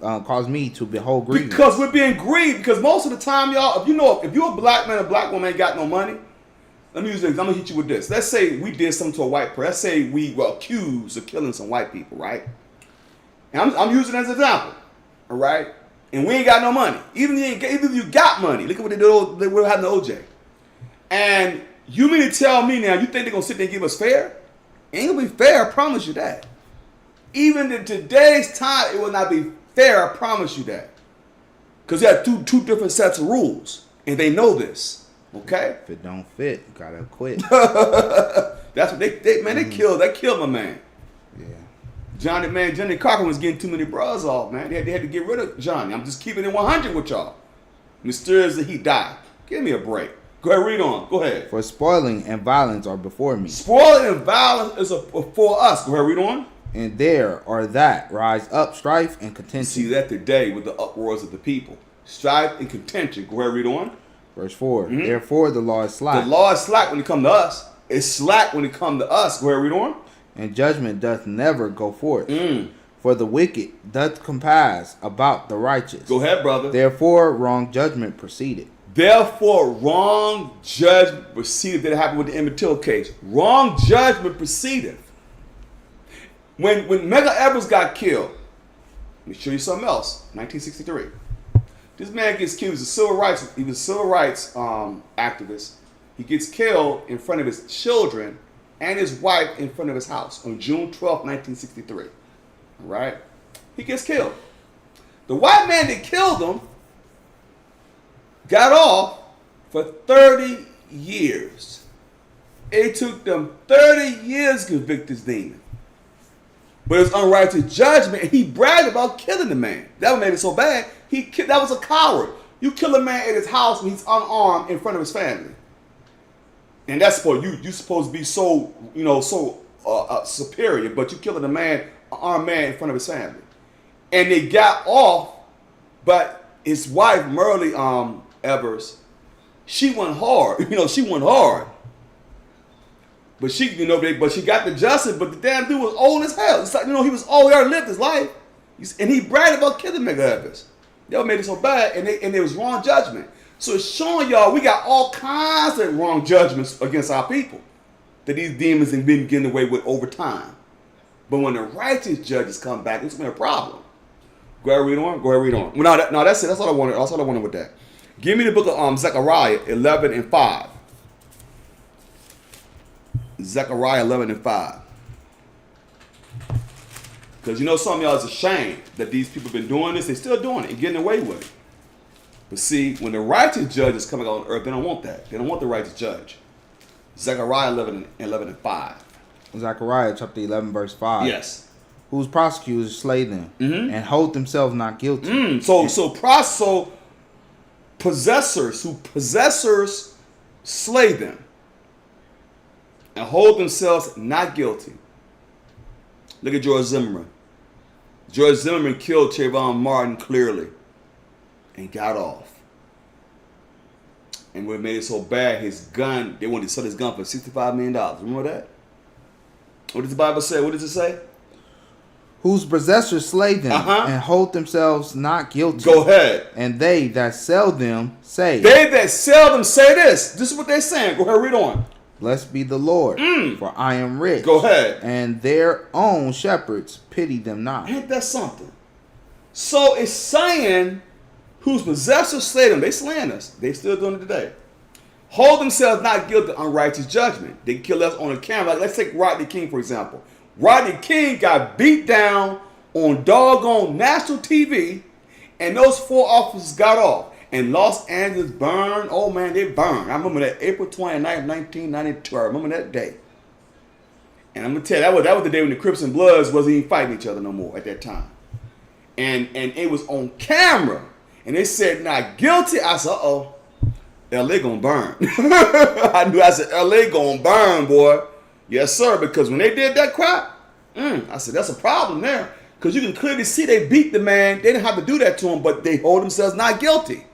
behold grievance? Because we're being grieved. Because most of the time, y'all, if you're a black man or black woman ain't got no money, let me use this. I'm gonna hit you with this. Let's say we did something to a white person. Let's say we were accused of killing some white people, right? And I'm using it as an example, all right? And we ain't got no money. Even if you got money, look at what they were having to OJ. And you mean to tell me now you think they're gonna sit there and give us fair? It ain't gonna be fair, I promise you that. Even in today's time, it will not be fair, I promise you that. Because they have two different sets of rules, and they know this. Okay? If it don't fit, you gotta quit. That's what they killed my man. Yeah. Johnny Cochran was getting too many bras off, man. They had to get rid of Johnny. I'm just keeping it 100 with y'all. Mysteriously, he died. Give me a break. Go ahead, read on. Go ahead. For spoiling and violence are before me. Spoiling and violence is for us. Go ahead, read on. and there are that rise up strife and contention. See that today with the uproars of the people. Strife and contention. Go ahead, read on. Verse 4. Therefore the law is slack. The law is slack when it come to us. It's slack when it come to us. Go ahead, read on. And judgment doth never go forth. For the wicked doth compass about the righteous. Go ahead, brother. Therefore wrong judgment proceeded. Therefore, wrong judgment proceeded. That happened with the Emmett Till case. Wrong judgment proceeded. When Medgar Evers got killed, let me show you something else. 1963. This man gets killed. He was a civil rights activist. He gets killed in front of his children and his wife in front of his house on June 12, 1963. All right? He gets killed. The white man that killed him got off for 30 years. It took them 30 years to convict this demon. But it was unrighteous judgment, and he bragged about killing the man. That made it so bad. That was a coward. You kill a man at his house when he's unarmed in front of his family. And that's supposed you supposed to be so superior, but you killing an armed man in front of his family. And they got off, but his wife, Merle Evers, she went hard. She went hard. But she got the justice, but the damn dude was old as hell. It's like, he was old, he already lived his life. And he bragged about killing Medgar Evers. They made it so bad, and it was wrong judgment. So it's showing y'all we got all kinds of wrong judgments against our people that these demons have been getting away with over time. But when the righteous judges come back, it's been a problem. Go ahead, read on. Well, no, that's it. That's all I wanted. That's all I wanted with that. Give me the book of Zechariah 11 and 5. Zechariah 11 and 5. Because some of y'all is ashamed that these people have been doing this. They're still doing it and getting away with it. But see, when the righteous judge is coming on earth, they don't want that. They don't want the righteous judge. Zechariah 11 and 5. Zechariah chapter 11 verse 5. Yes. Whose prosecutors slay them and hold themselves not guilty. So possessors slay them and hold themselves not guilty. Look at George Zimmerman. George Zimmerman killed Trayvon Martin clearly and got off. And what made it so bad, his gun, they wanted to sell his gun for $65 million. Remember that? What does the Bible say? What does it say? Whose possessors slay them and hold themselves not guilty. Go ahead. And they that sell them say. They that sell them say this. This is what they're saying. Go ahead, read on. Blessed be the Lord, for I am rich. Go ahead. And their own shepherds pity them not. Ain't that something? So it's saying whose possessors slay them. They slaying us. They still doing it today. Hold themselves not guilty of unrighteous judgment. They kill us on a camera. Like, let's take Rodney King, for example. Rodney King got beat down on doggone national TV, and those 4 officers got off. And Los Angeles burned. Oh, man, they burned. I remember that April 29th, 1992. I remember that day. And I'm going to tell you, that was the day when the Crips and Bloods wasn't even fighting each other no more at that time. And it was on camera. And they said, not guilty. I said, uh-oh, L.A. gonna burn. I said, L.A. gonna burn, boy. Yes, sir, because when they did that crap, I said, that's a problem there. Because you can clearly see they beat the man. They didn't have to do that to him, but they hold themselves not guilty.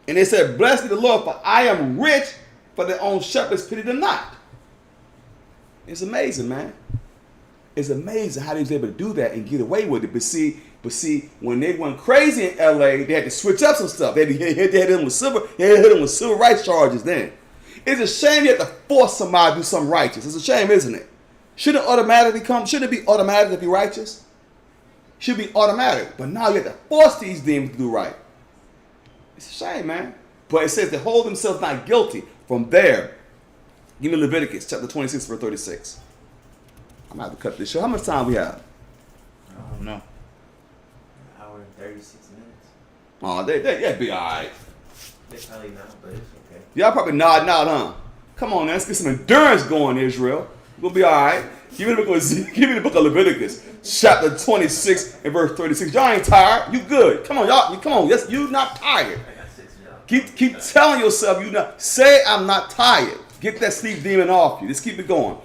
And they said, blessed be the Lord, for I am rich, for their own shepherds pity them not. It's amazing, man. It's amazing how they was able to do that and get away with it. But see, when they went crazy in LA, they had to switch up some stuff. They hit them with civil rights charges then. It's a shame you have to force somebody to do something righteous. It's a shame, isn't it? Shouldn't it be automatic to be righteous? Should be automatic. But now you have to force these demons to do right. It's a shame, man. But it says they hold themselves not guilty. From there, give me Leviticus chapter 26, verse 36. I'm going to have to cut this short. How much time we have? I don't know. An hour and 36 minutes. Oh, they'd be all right. They probably not, but it's okay. Y'all probably nodding out, huh? Come on, man. Let's get some endurance going, Israel. We'll be all right. Give me the book of Leviticus, chapter 26 and verse 36. Y'all ain't tired. You good. Come on, y'all. Come on. Yes, you not tired. I got 6 jobs. Keep telling yourself you not. Say I'm not tired. Get that sleep demon off you. Let's keep it going.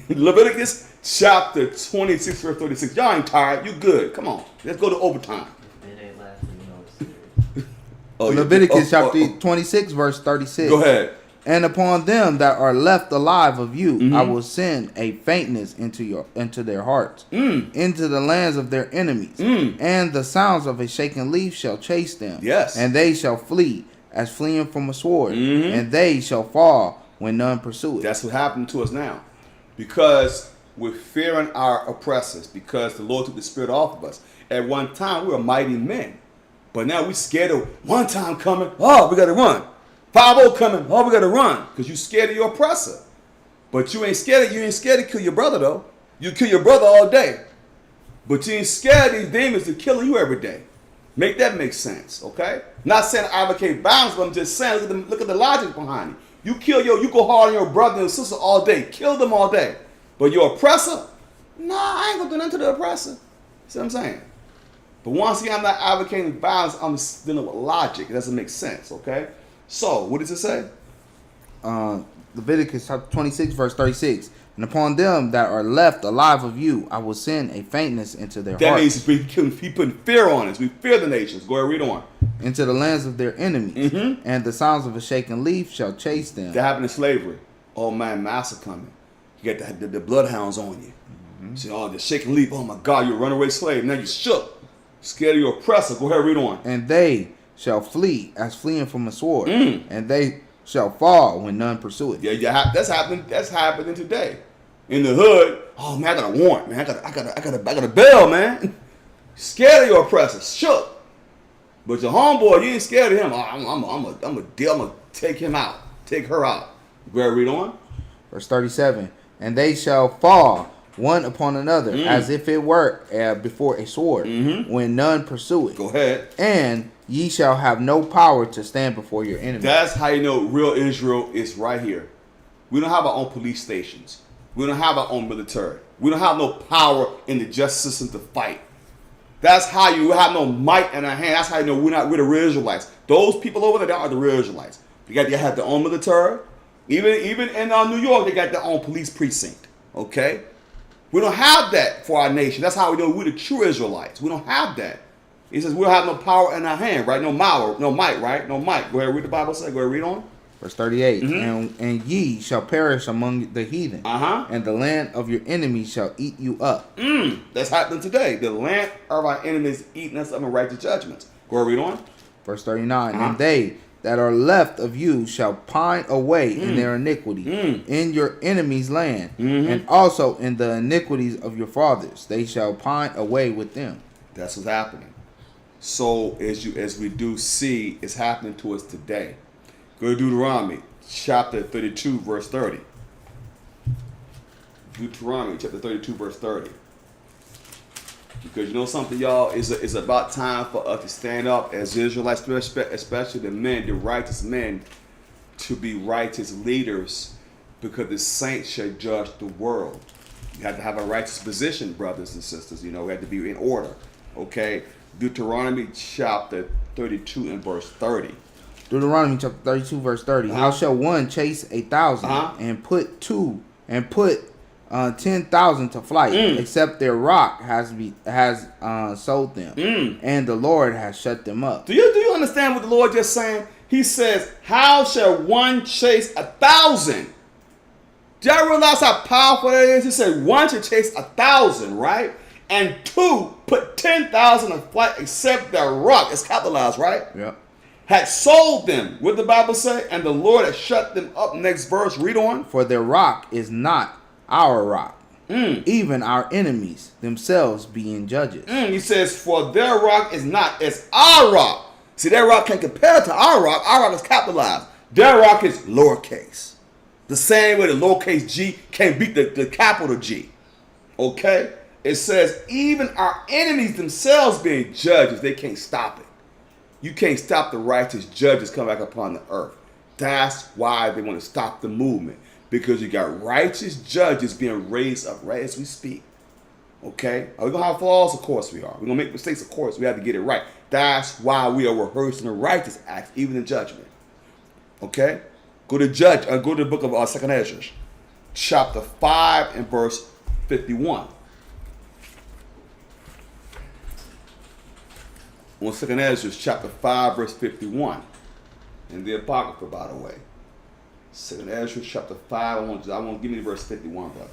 Leviticus chapter 26, verse 36. Y'all ain't tired. You good. Come on. Let's go to overtime. If it ain't laughing, you know it's serious. Oh, yeah. Leviticus chapter 26, verse 36. Go ahead. And upon them that are left alive of you, I will send a faintness into their hearts, into the lands of their enemies, and the sounds of a shaken leaf shall chase them. Yes. And they shall flee as fleeing from a sword, and they shall fall when none pursue it. That's what happened to us now. Because we're fearing our oppressors, because the Lord took the spirit off of us. At one time, we were mighty men. But now we're scared of one time coming. Oh, we got to run. 5-0 coming. Oh, we got to run. Because you're scared of your oppressor. But you ain't scared to kill your brother, though. You kill your brother all day. But you ain't scared of these demons to killing you every day. Make that make sense, okay? Not saying I advocate violence, but I'm just saying look at the logic behind it. You go hard on your brother and sister all day. Kill them all day. But your oppressor? Nah, I ain't gonna do nothing to the oppressor. See what I'm saying? But once again, I'm not advocating violence. I'm just dealing with logic. It doesn't make sense, okay? So, what does it say? Leviticus 26, verse 36. And upon them that are left alive of you, I will send a faintness into their That hearts. means he putting fear on us. We fear the nations. Go ahead, read on. Into the lands of their enemies, and the sounds of a shaken leaf shall chase them. That happened in slavery. Oh man, master coming. You got the bloodhounds on you. See, oh, the shaking leaf. Oh my God, you're a runaway slave. Now you shook. Scared of your oppressor. Go ahead, read on. And they shall flee as fleeing from a sword, and they shall fall when none pursue it. Yeah, that's happening. That's happening today. In the hood, oh man, I got a warrant, man. I got a bail, man. Scared of your oppressor, shook. But your homeboy, you ain't scared of him. Oh, I'm gonna take him out, take her out. Go ahead, read on. Verse 37. And they shall fall one upon another, as if it were before a sword, when none pursue it. Go ahead. And ye shall have no power to stand before your enemies. That's how you know real Israel is right here. We don't have our own police stations. We don't have our own military. We don't have no power in the justice system to fight. That's how you have no might in our hand. That's how you know we're the real Israelites. Those people over there, they are the real Israelites. They have their own military. Even in New York, they got their own police precinct. Okay? We don't have that for our nation. That's how we know we're the true Israelites. We don't have that. He says we don't have no power in our hand, right? No might, right? No might. Go ahead, read the Bible. Say, go ahead, read on. Verse 38. And ye shall perish among the heathen, and the land of your enemies shall eat you up. That's happening today. The land of our enemies eating us up in righteous judgments. Go ahead, read on. Verse 39. And they that are left of you shall pine away in their iniquity, in your enemies' land, and also in the iniquities of your fathers. They shall pine away with them. That's what's happening. So as we do see, it's happening to us today. Go to Deuteronomy chapter 32, verse 30. Deuteronomy chapter 32, verse 30. Because you know something, y'all, it's about time for us to stand up as Israelites, especially the men, the righteous men, to be righteous leaders, because the saints shall judge the world. You have to have a righteous position, brothers and sisters. You know, we have to be in order. Okay? Deuteronomy chapter 32 and verse 30. Deuteronomy chapter 32, verse 30. How shall one chase 1,000 and put 10,000 to flight, except their rock has sold them, and the Lord has shut them up. Do you understand what the Lord just saying? He says, how shall one chase 1,000? Do y'all realize how powerful that is? He said one should chase 1,000, right? And two, put 10,000 to flight except their rock. It's capitalized, right? Yep. Had sold them. What did the Bible say? And the Lord had shut them up. Next verse, read on. For their rock is not our rock, even our enemies themselves being judges. He says, for their rock is not as our rock. See, their rock can't compare to our rock. Our rock is capitalized. Their rock is lowercase. The same way the lowercase g can't beat the capital G. Okay? It says, even our enemies themselves being judges, they can't stop it. You can't stop the righteous judges coming back upon the earth. That's why they want to stop the movement. Because you got righteous judges being raised up right as we speak. Okay? Are we going to have flaws? Of course we are. We're going to make mistakes? Of course. We have to get it right. That's why we are rehearsing the righteous acts, even in judgment. Okay? Go to the book of 2nd Ezra. chapter 5 and verse 51. On 2nd Ezra chapter 5 verse 51. In the Apocrypha, by the way. 2nd Ezra chapter 5, I want give me verse 51, brother.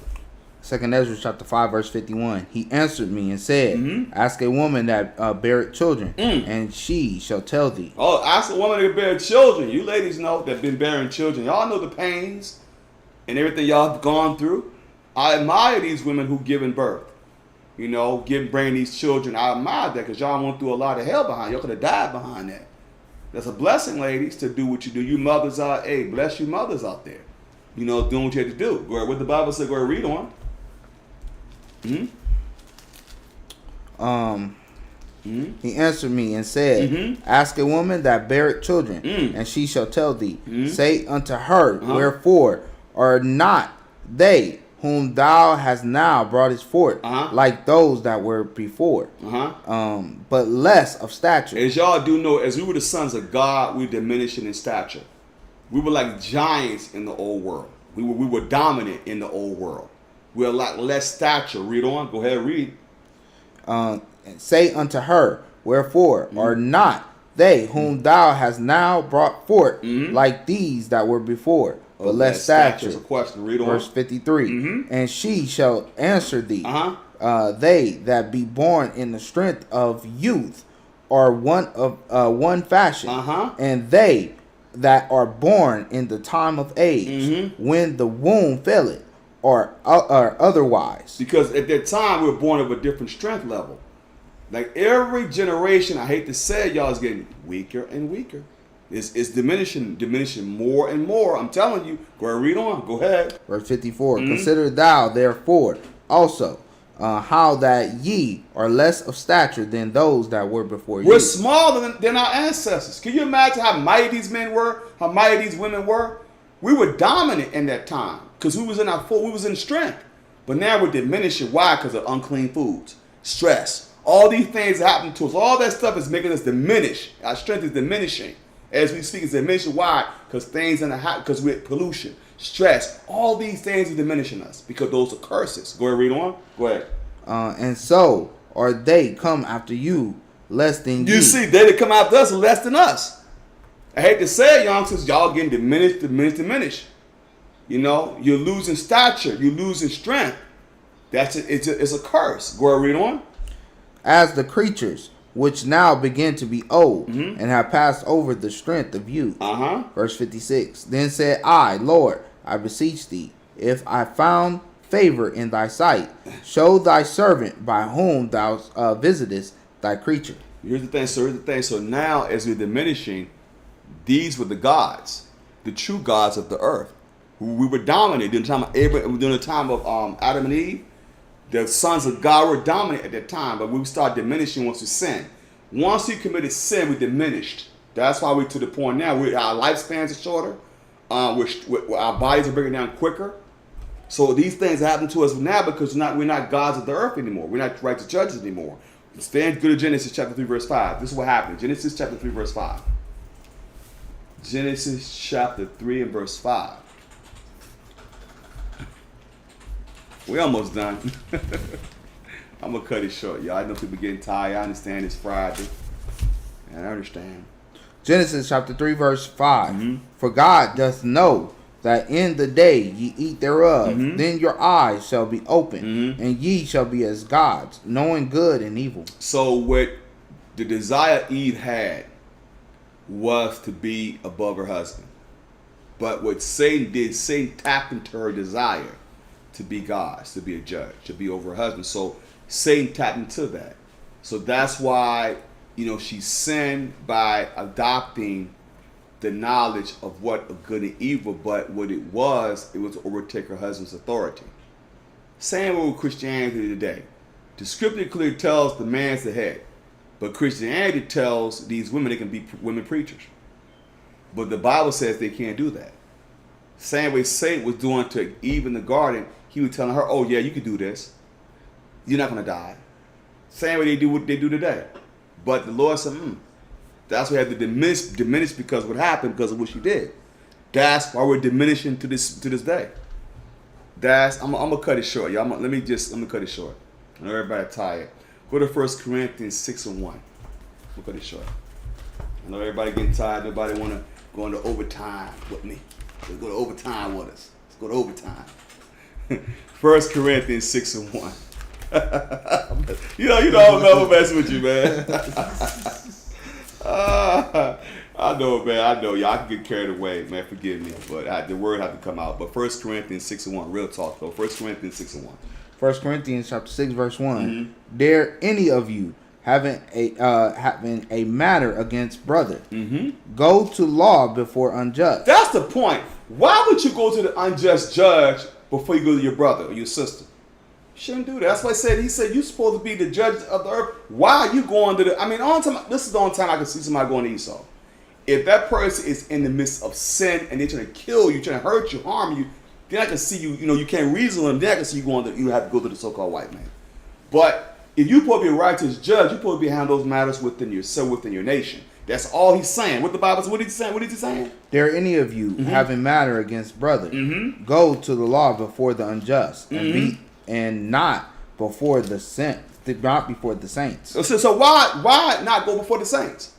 2nd Ezra chapter 5 verse 51. He answered me and said, ask a woman that beareth children, and she shall tell thee. Oh, ask a woman that bear children. You ladies know that been bearing children. Y'all know the pains and everything y'all have gone through. I admire these women who given birth. You know, bringing these children. I admire that because y'all went through a lot of hell behind. Y'all could have died behind that. That's a blessing, ladies, to do what you do. You mothers are, hey, bless you mothers out there. You know, doing what you had to do. Go ahead, what the Bible said, go ahead, read on. He answered me and said, ask a woman that beareth children, and she shall tell thee. Say unto her, wherefore are not they whom thou hast now brought forth like those that were before, but less of stature. As y'all do know, as we were the sons of God, we diminishing in stature. We were like giants in the old world. We were dominant in the old world. We are like less stature. Read on. Go ahead, read. And say unto her, wherefore are not they whom thou hast now brought forth like these that were before, but less stature. That's a question. Read on. Verse 53. And she shall answer thee, they that be born in the strength of youth are one fashion, and they that are born in the time of age, when the womb faileth, or otherwise. Because at that time we were born of a different strength level. Like every generation, I hate to say it, y'all, is getting weaker and weaker. It's diminishing more and more. I'm telling you. Go ahead, read on. Go ahead. Verse 54. Consider thou therefore also how that ye are less of stature than those that were before you. We're smaller than our ancestors. Can you imagine how mighty these men were? How mighty these women were? We were dominant in that time because we was in strength. But now we're diminishing. Why? Because of unclean foods, stress. All these things happen to us. All that stuff is making us diminish. Our strength is diminishing. As we speak, it's diminishing. Why? Because things in the house, because we're pollution, stress. All these things are diminishing us because those are curses. Go ahead, read on. Go ahead. And so are they come after you less than you. You see, they that come after us are less than us. I hate to say it, youngsters, y'all getting diminished. You know, you're losing stature, you're losing strength. It's a curse. Go ahead, read on. As the creatures which now begin to be old and have passed over the strength of youth. Verse 56. Then said I, Lord, I beseech thee, if I found favor in thy sight, show thy servant by whom thou visitest thy creature. Here's the thing. So now, as we're diminishing, these were the gods, the true gods of the earth, who we were dominant during the time of Abraham, during the time of Adam and Eve. The sons of God were dominant at that time, but we start diminishing once we sin. Once we committed sin, we diminished. That's why we're to the point now where our lifespans are shorter. Our bodies are breaking down quicker. So these things happen to us now because we're not gods of the earth anymore. We're not righteous judges anymore. Stand good to Genesis chapter 3, verse 5. This is what happened. Genesis chapter 3, verse 5. Genesis chapter 3 and verse 5. We almost done. I'm going to cut it short, y'all. I know people getting tired. I understand it's Friday. And I understand. Genesis chapter 3 verse 5. For God doth know that in the day ye eat thereof, then your eyes shall be open, and ye shall be as gods, knowing good and evil. So what the desire Eve had was to be above her husband. But what Satan did, Satan tapped into her desire to be gods, to be a judge, to be over her husband. So Satan tapped into that. So that's why, she sinned by adopting the knowledge of what a good and evil, but what it was to overtake her husband's authority. Same with Christianity today. The scripture clearly tells the man's the head, but Christianity tells these women they can be women preachers. But the Bible says they can't do that. Same way Satan was doing to Eve in the garden, he was telling her, oh yeah, you can do this. You're not going to die. Same way they do what they do today. But the Lord said, that's why we have to diminish because of what happened, because of what she did. That's why we're diminishing to this day. I'm gonna cut it short, y'all. Let me cut it short. I know everybody tired. Go to 1 Corinthians 6:1. We'll cut it short. I know everybody getting tired. Nobody wanna go into overtime with me. Let's go to overtime with us. Let's go to overtime. 1 Corinthians 6:1. you know, I'm never messing with you, man. I know, man. I know. Y'all can get carried away, man. Forgive me. But the word had to come out. But 1 Corinthians 6:1. Real talk, though. 1 Corinthians 6:1. 1 Corinthians chapter 6, verse 1. Dare any of you having a matter against brother, go to law before unjust. That's the point. Why would you go to the unjust judge before you go to your brother or your sister? You shouldn't do that. That's why I said, he said, you're supposed to be the judge of the earth. Why are you going to this is the only time I can see somebody going to Esau. If that person is in the midst of sin and they're trying to kill you, trying to hurt you, harm you, then I can see you, you can't reason with them. Then I can see you have to go to the so-called white man. But if you're supposed to be a righteous judge, you're supposed to be handling those matters within yourself, within your nation. That's all he's saying. What the Bible says, what is he saying? What is he saying? Dare any of you having matter against brother, go to the law before the unjust, and not before the saints. So why not go before the saints?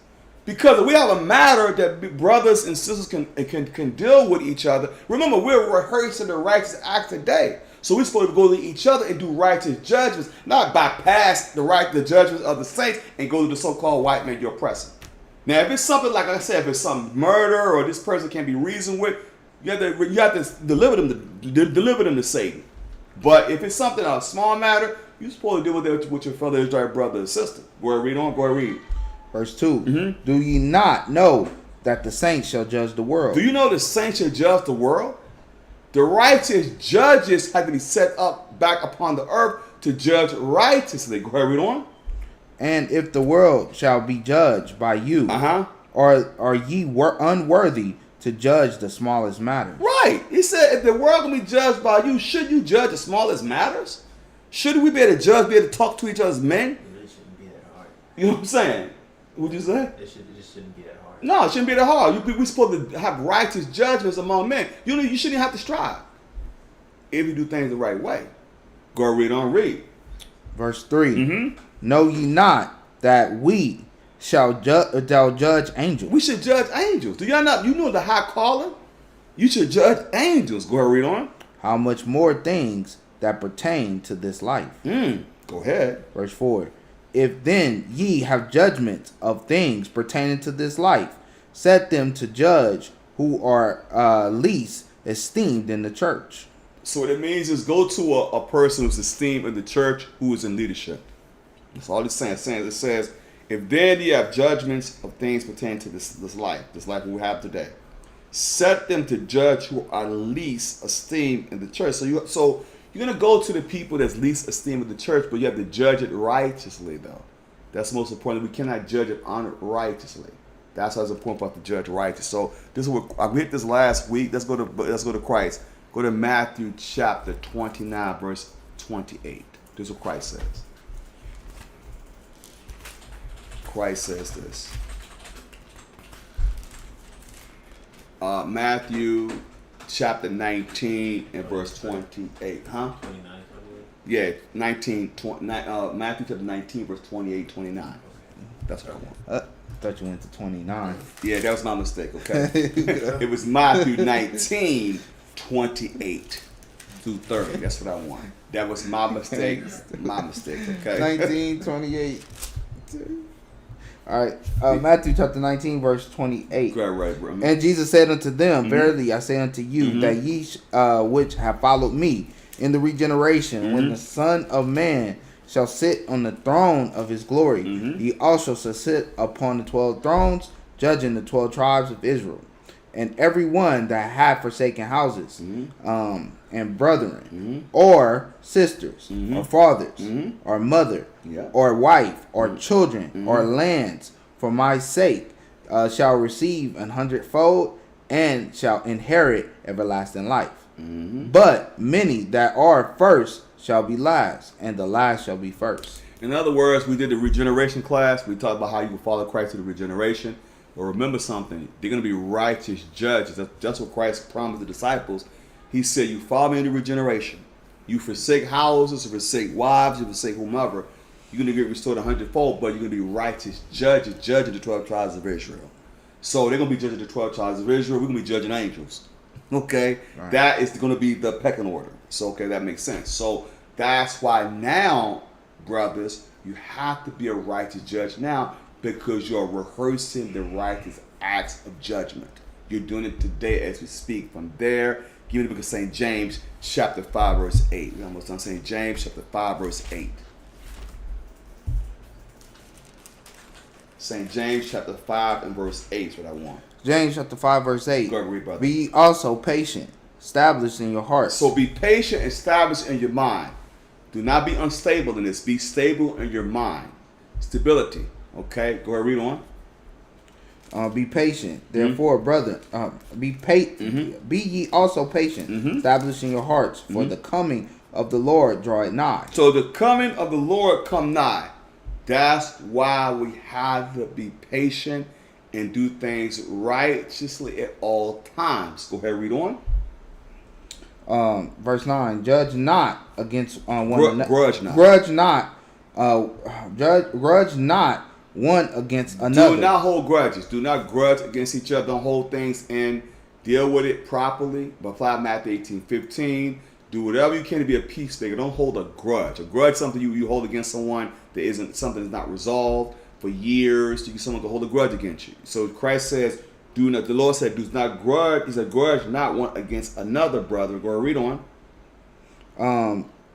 Because if we have a matter that brothers and sisters can deal with each other. Remember, we're rehearsing the righteous acts today. So we're supposed to go to each other and do righteous judgments, not bypass the judgments of the saints and go to the so-called white man you're oppressing. Now, if it's something, like I said, if it's some murder or this person can't be reasoned with, you have to deliver them to Satan. But if it's something, a small matter, you're supposed to deal with it with your fellow Israelite brother and sister. Go ahead, read on. Go ahead, read. Verse 2. Do ye not know that the saints shall judge the world? Do you know the saints shall judge the world? The righteous judges have to be set up back upon the earth to judge righteously. Go ahead, read on. And if the world shall be judged by you, are ye unworthy to judge the smallest matters? Right. He said, if the world can be judged by you, should you judge the smallest matters? Shouldn't we be able to be able to talk to each other as men? It shouldn't be that hard. You know what I'm saying? What'd you say? It just shouldn't be that hard. No, it shouldn't be that hard. We're supposed to have righteous judgments among men. You shouldn't even have to strive if you do things the right way. Go read on, read. Verse 3. Know ye not that we shall judge angels? We should judge angels. Do y'all not? You know the high calling? You should judge angels. Go ahead, read on. How much more things that pertain to this life? Go ahead. Verse 4. If then ye have judgment of things pertaining to this life, set them to judge who are least esteemed in the church. So what it means is go to a person who's esteemed in the church who is in leadership. That's all it's saying. It says, if then ye have judgments of things pertaining to this life we have today, set them to judge who are least esteemed in the church. So you're going to go to the people that's least esteemed in the church, but you have to judge it righteously, though. That's most important. We cannot judge it unrighteously. That's why it's important for us to judge righteous. So this is what I hit this last week. Let's go to Christ. Go to Matthew chapter 29, verse 28. This is what Christ says. Christ says this. Matthew chapter 19 and verse 28. 29. Yeah, 19, 20, Matthew chapter 19, verse 28, 29. That's what I want. I thought you went to 29. Yeah, that was my mistake, okay? It was Matthew 19, 28 through 30. That's what I want. That was my mistake. My mistake, okay? 19, 28. All right. Matthew chapter 19, verse 28. Right, bro. And Jesus said unto them, Verily I say unto you, that ye which have followed me in the regeneration, when the Son of Man shall sit on the throne of his glory, ye also shall sit upon the 12 thrones, judging the 12 tribes of Israel. And every one that hath forsaken houses, and brethren, or sisters, or fathers, or mother, or wife, or children, or lands, for my sake, shall receive 100-fold, and shall inherit everlasting life. But many that are first shall be last, and the last shall be first. In other words, we did the regeneration class. We talked about how you can follow Christ to the regeneration. But remember something, they're going to be righteous judges. That's what Christ promised the disciples. He said, you follow me into regeneration. You forsake houses, you forsake wives, you forsake whomever. You're going to get restored 100-fold, but you're going to be righteous judges, judging the 12 tribes of Israel. So they're going to be judging the 12 tribes of Israel. We're going to be judging angels. Okay? Right. That is going to be the pecking order. So, okay, that makes sense. So that's why now, brothers, you have to be a righteous judge now, because you're rehearsing the righteous acts of judgment. You're doing it today as we speak. From there, give me the book of St. James, chapter 5, verse 8. We're almost done. St. James, chapter 5, verse 8. St. James, chapter 5, and verse 8 is what I want. James, chapter 5, verse 8. Go ahead, read, brother. Be also patient, established in your heart. So be patient, established in your mind. Do not be unstable in this. Be stable in your mind. Stability. Okay, go ahead, read on. Be patient, therefore, brother. Be ye also patient, establishing your hearts, for the coming of the Lord draweth nigh. So the coming of the Lord come nigh. That's why we have to be patient and do things righteously at all times. Go ahead, read on. Verse 9: Judge not against one another. Grudge not. Grudge not one against another. Do not hold grudges. Do not grudge against each other. Don't hold things in. Deal with it properly. Apply Matthew 18:15. Do whatever you can to be a peacemaker. Don't hold a grudge. A grudge is something you hold against someone that isn't something that's not resolved for years. Someone can hold a grudge against you. So Christ says, do not. The Lord said, do not grudge. He said, grudge not one against another brother. Go read on.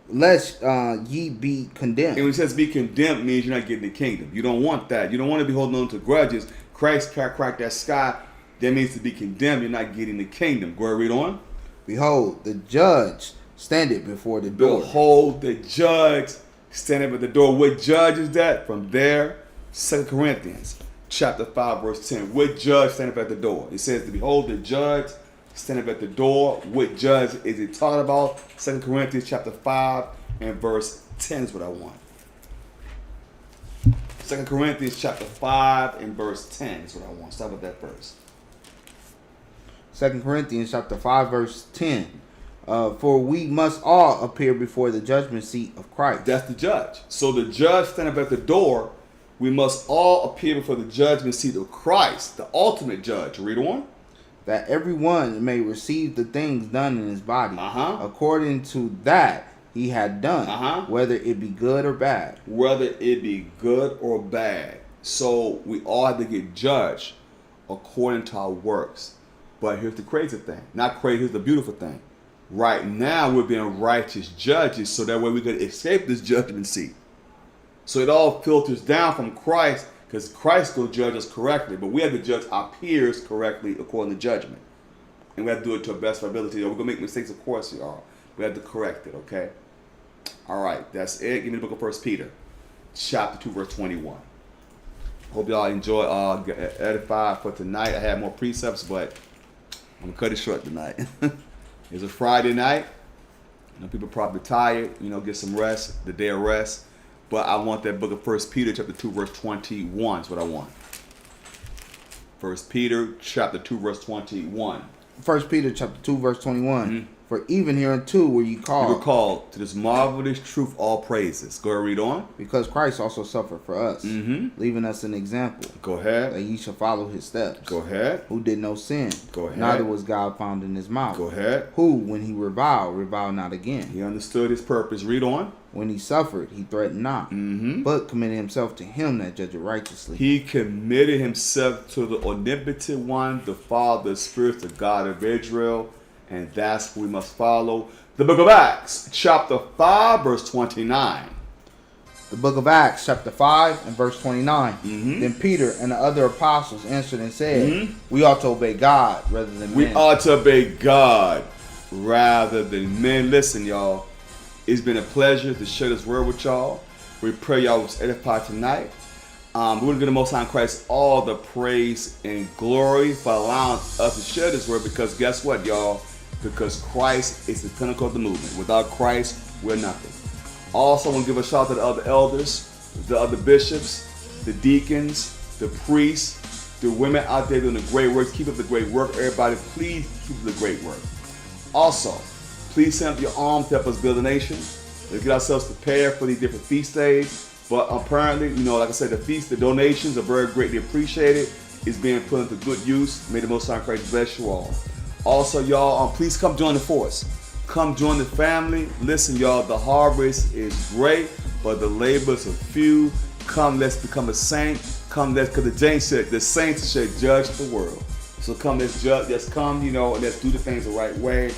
Lest ye be condemned. And when he says be condemned, means you're not getting the kingdom. You don't want that. You don't want to be holding on to grudges. Christ cracked that sky. That means to be condemned. You're not getting the kingdom. Go read on. Behold, the judge standeth before the door. Behold, the judge standeth at the door. What judge is that? From there, 2 Corinthians chapter 5, verse 10. What judge standeth at the door? It says, behold, the judge standeth at the door. What judge is it talking about? 2 Corinthians chapter 5 and verse 10 is what I want. 2 Corinthians chapter 5 and verse 10 is what I want. Start with that verse. 2 Corinthians chapter 5, verse 10. For we must all appear before the judgment seat of Christ. That's the judge. So the judge standing up at the door. We must all appear before the judgment seat of Christ, the ultimate judge. Read on. That everyone may receive the things done in his body, according to that he had done, whether it be good or bad. Whether it be good or bad. So we all have to get judged according to our works. But here's the crazy thing. Not crazy, here's the beautiful thing. Right now, we're being righteous judges so that way we could escape this judgment seat. So it all filters down from Christ, because Christ will judge us correctly, but we have to judge our peers correctly according to judgment. And we have to do it to our best of our ability. We're going to make mistakes, of course we are. We have to correct it, okay? All right, that's it. Give me the book of 1 Peter, chapter 2, verse 21. Hope y'all enjoy edified for tonight. I had more precepts, but I'm going to cut it short tonight. It's a Friday night. People probably tired, get some rest, the day of rest. But I want that book of 1 Peter chapter 2, verse 21 is what I want. 1 Peter chapter 2, verse 21. 1 Peter chapter 2, verse 21. For even hereunto were ye called. You were called to this marvelous truth, all praises. Go ahead, read on. Because Christ also suffered for us, leaving us an example. Go ahead. That ye shall follow his steps. Go ahead. Who did no sin. Go ahead. Neither was God found in his mouth. Go ahead. Who, when he reviled not again. He understood his purpose. Read on. When he suffered, he threatened not, but committed himself to him that judgeth righteously. He committed himself to the omnipotent one, the Father, the Spirit, the God of Israel, and that's what we must follow. The book of Acts, chapter 5, verse 29. The book of Acts, chapter 5, and verse 29. Then Peter and the other apostles answered and said, we ought to obey God rather than men. We ought to obey God rather than men. Listen, y'all. It's been a pleasure to share this word with y'all. We pray y'all was edified tonight. We want to give the Most High Christ all the praise and glory for allowing us to share this word, because guess what, y'all? Because Christ is the pinnacle of the movement. Without Christ, we're nothing. Also, I want to give a shout out to the other elders, the other bishops, the deacons, the priests, the women out there doing the great work. Keep up the great work. Everybody, please keep up the great work. Also, please send up your arms to help us build a nation. Let's get ourselves prepared for these different feast days. But apparently, like I said, the donations are very greatly appreciated. It's being put into good use. May the Most High Christ bless you all. Also, y'all, please come join the force. Come join the family. Listen, y'all, the harvest is great, but the labors are few. Come, let's become a saint. Come, because the James said, the saints shall judge the world. So come, let's judge. Let's come, and let's do the things the right way.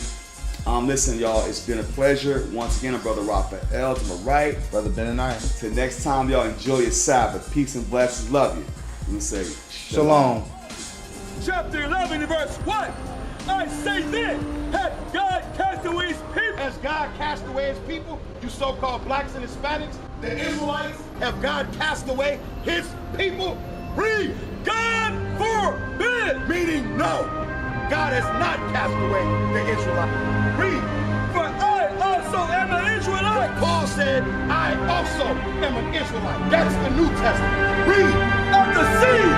Listen, y'all, it's been a pleasure. Once again, I'm Brother Raphael to my right. Brother Ben and I. Till next time, y'all, enjoy your Sabbath. Peace and blessings. Love you. We say Shalom. Chapter 11, verse 1. I say then, hath God cast away his people? Has God cast away his people? You so-called blacks and Hispanics? The Israelites? Have God cast away his people? Read! God forbid! Meaning no. God has not cast away the Israelites. Read! For I also am an Israelite. Paul said, I also am an Israelite. That's the New Testament. Read! Of the seed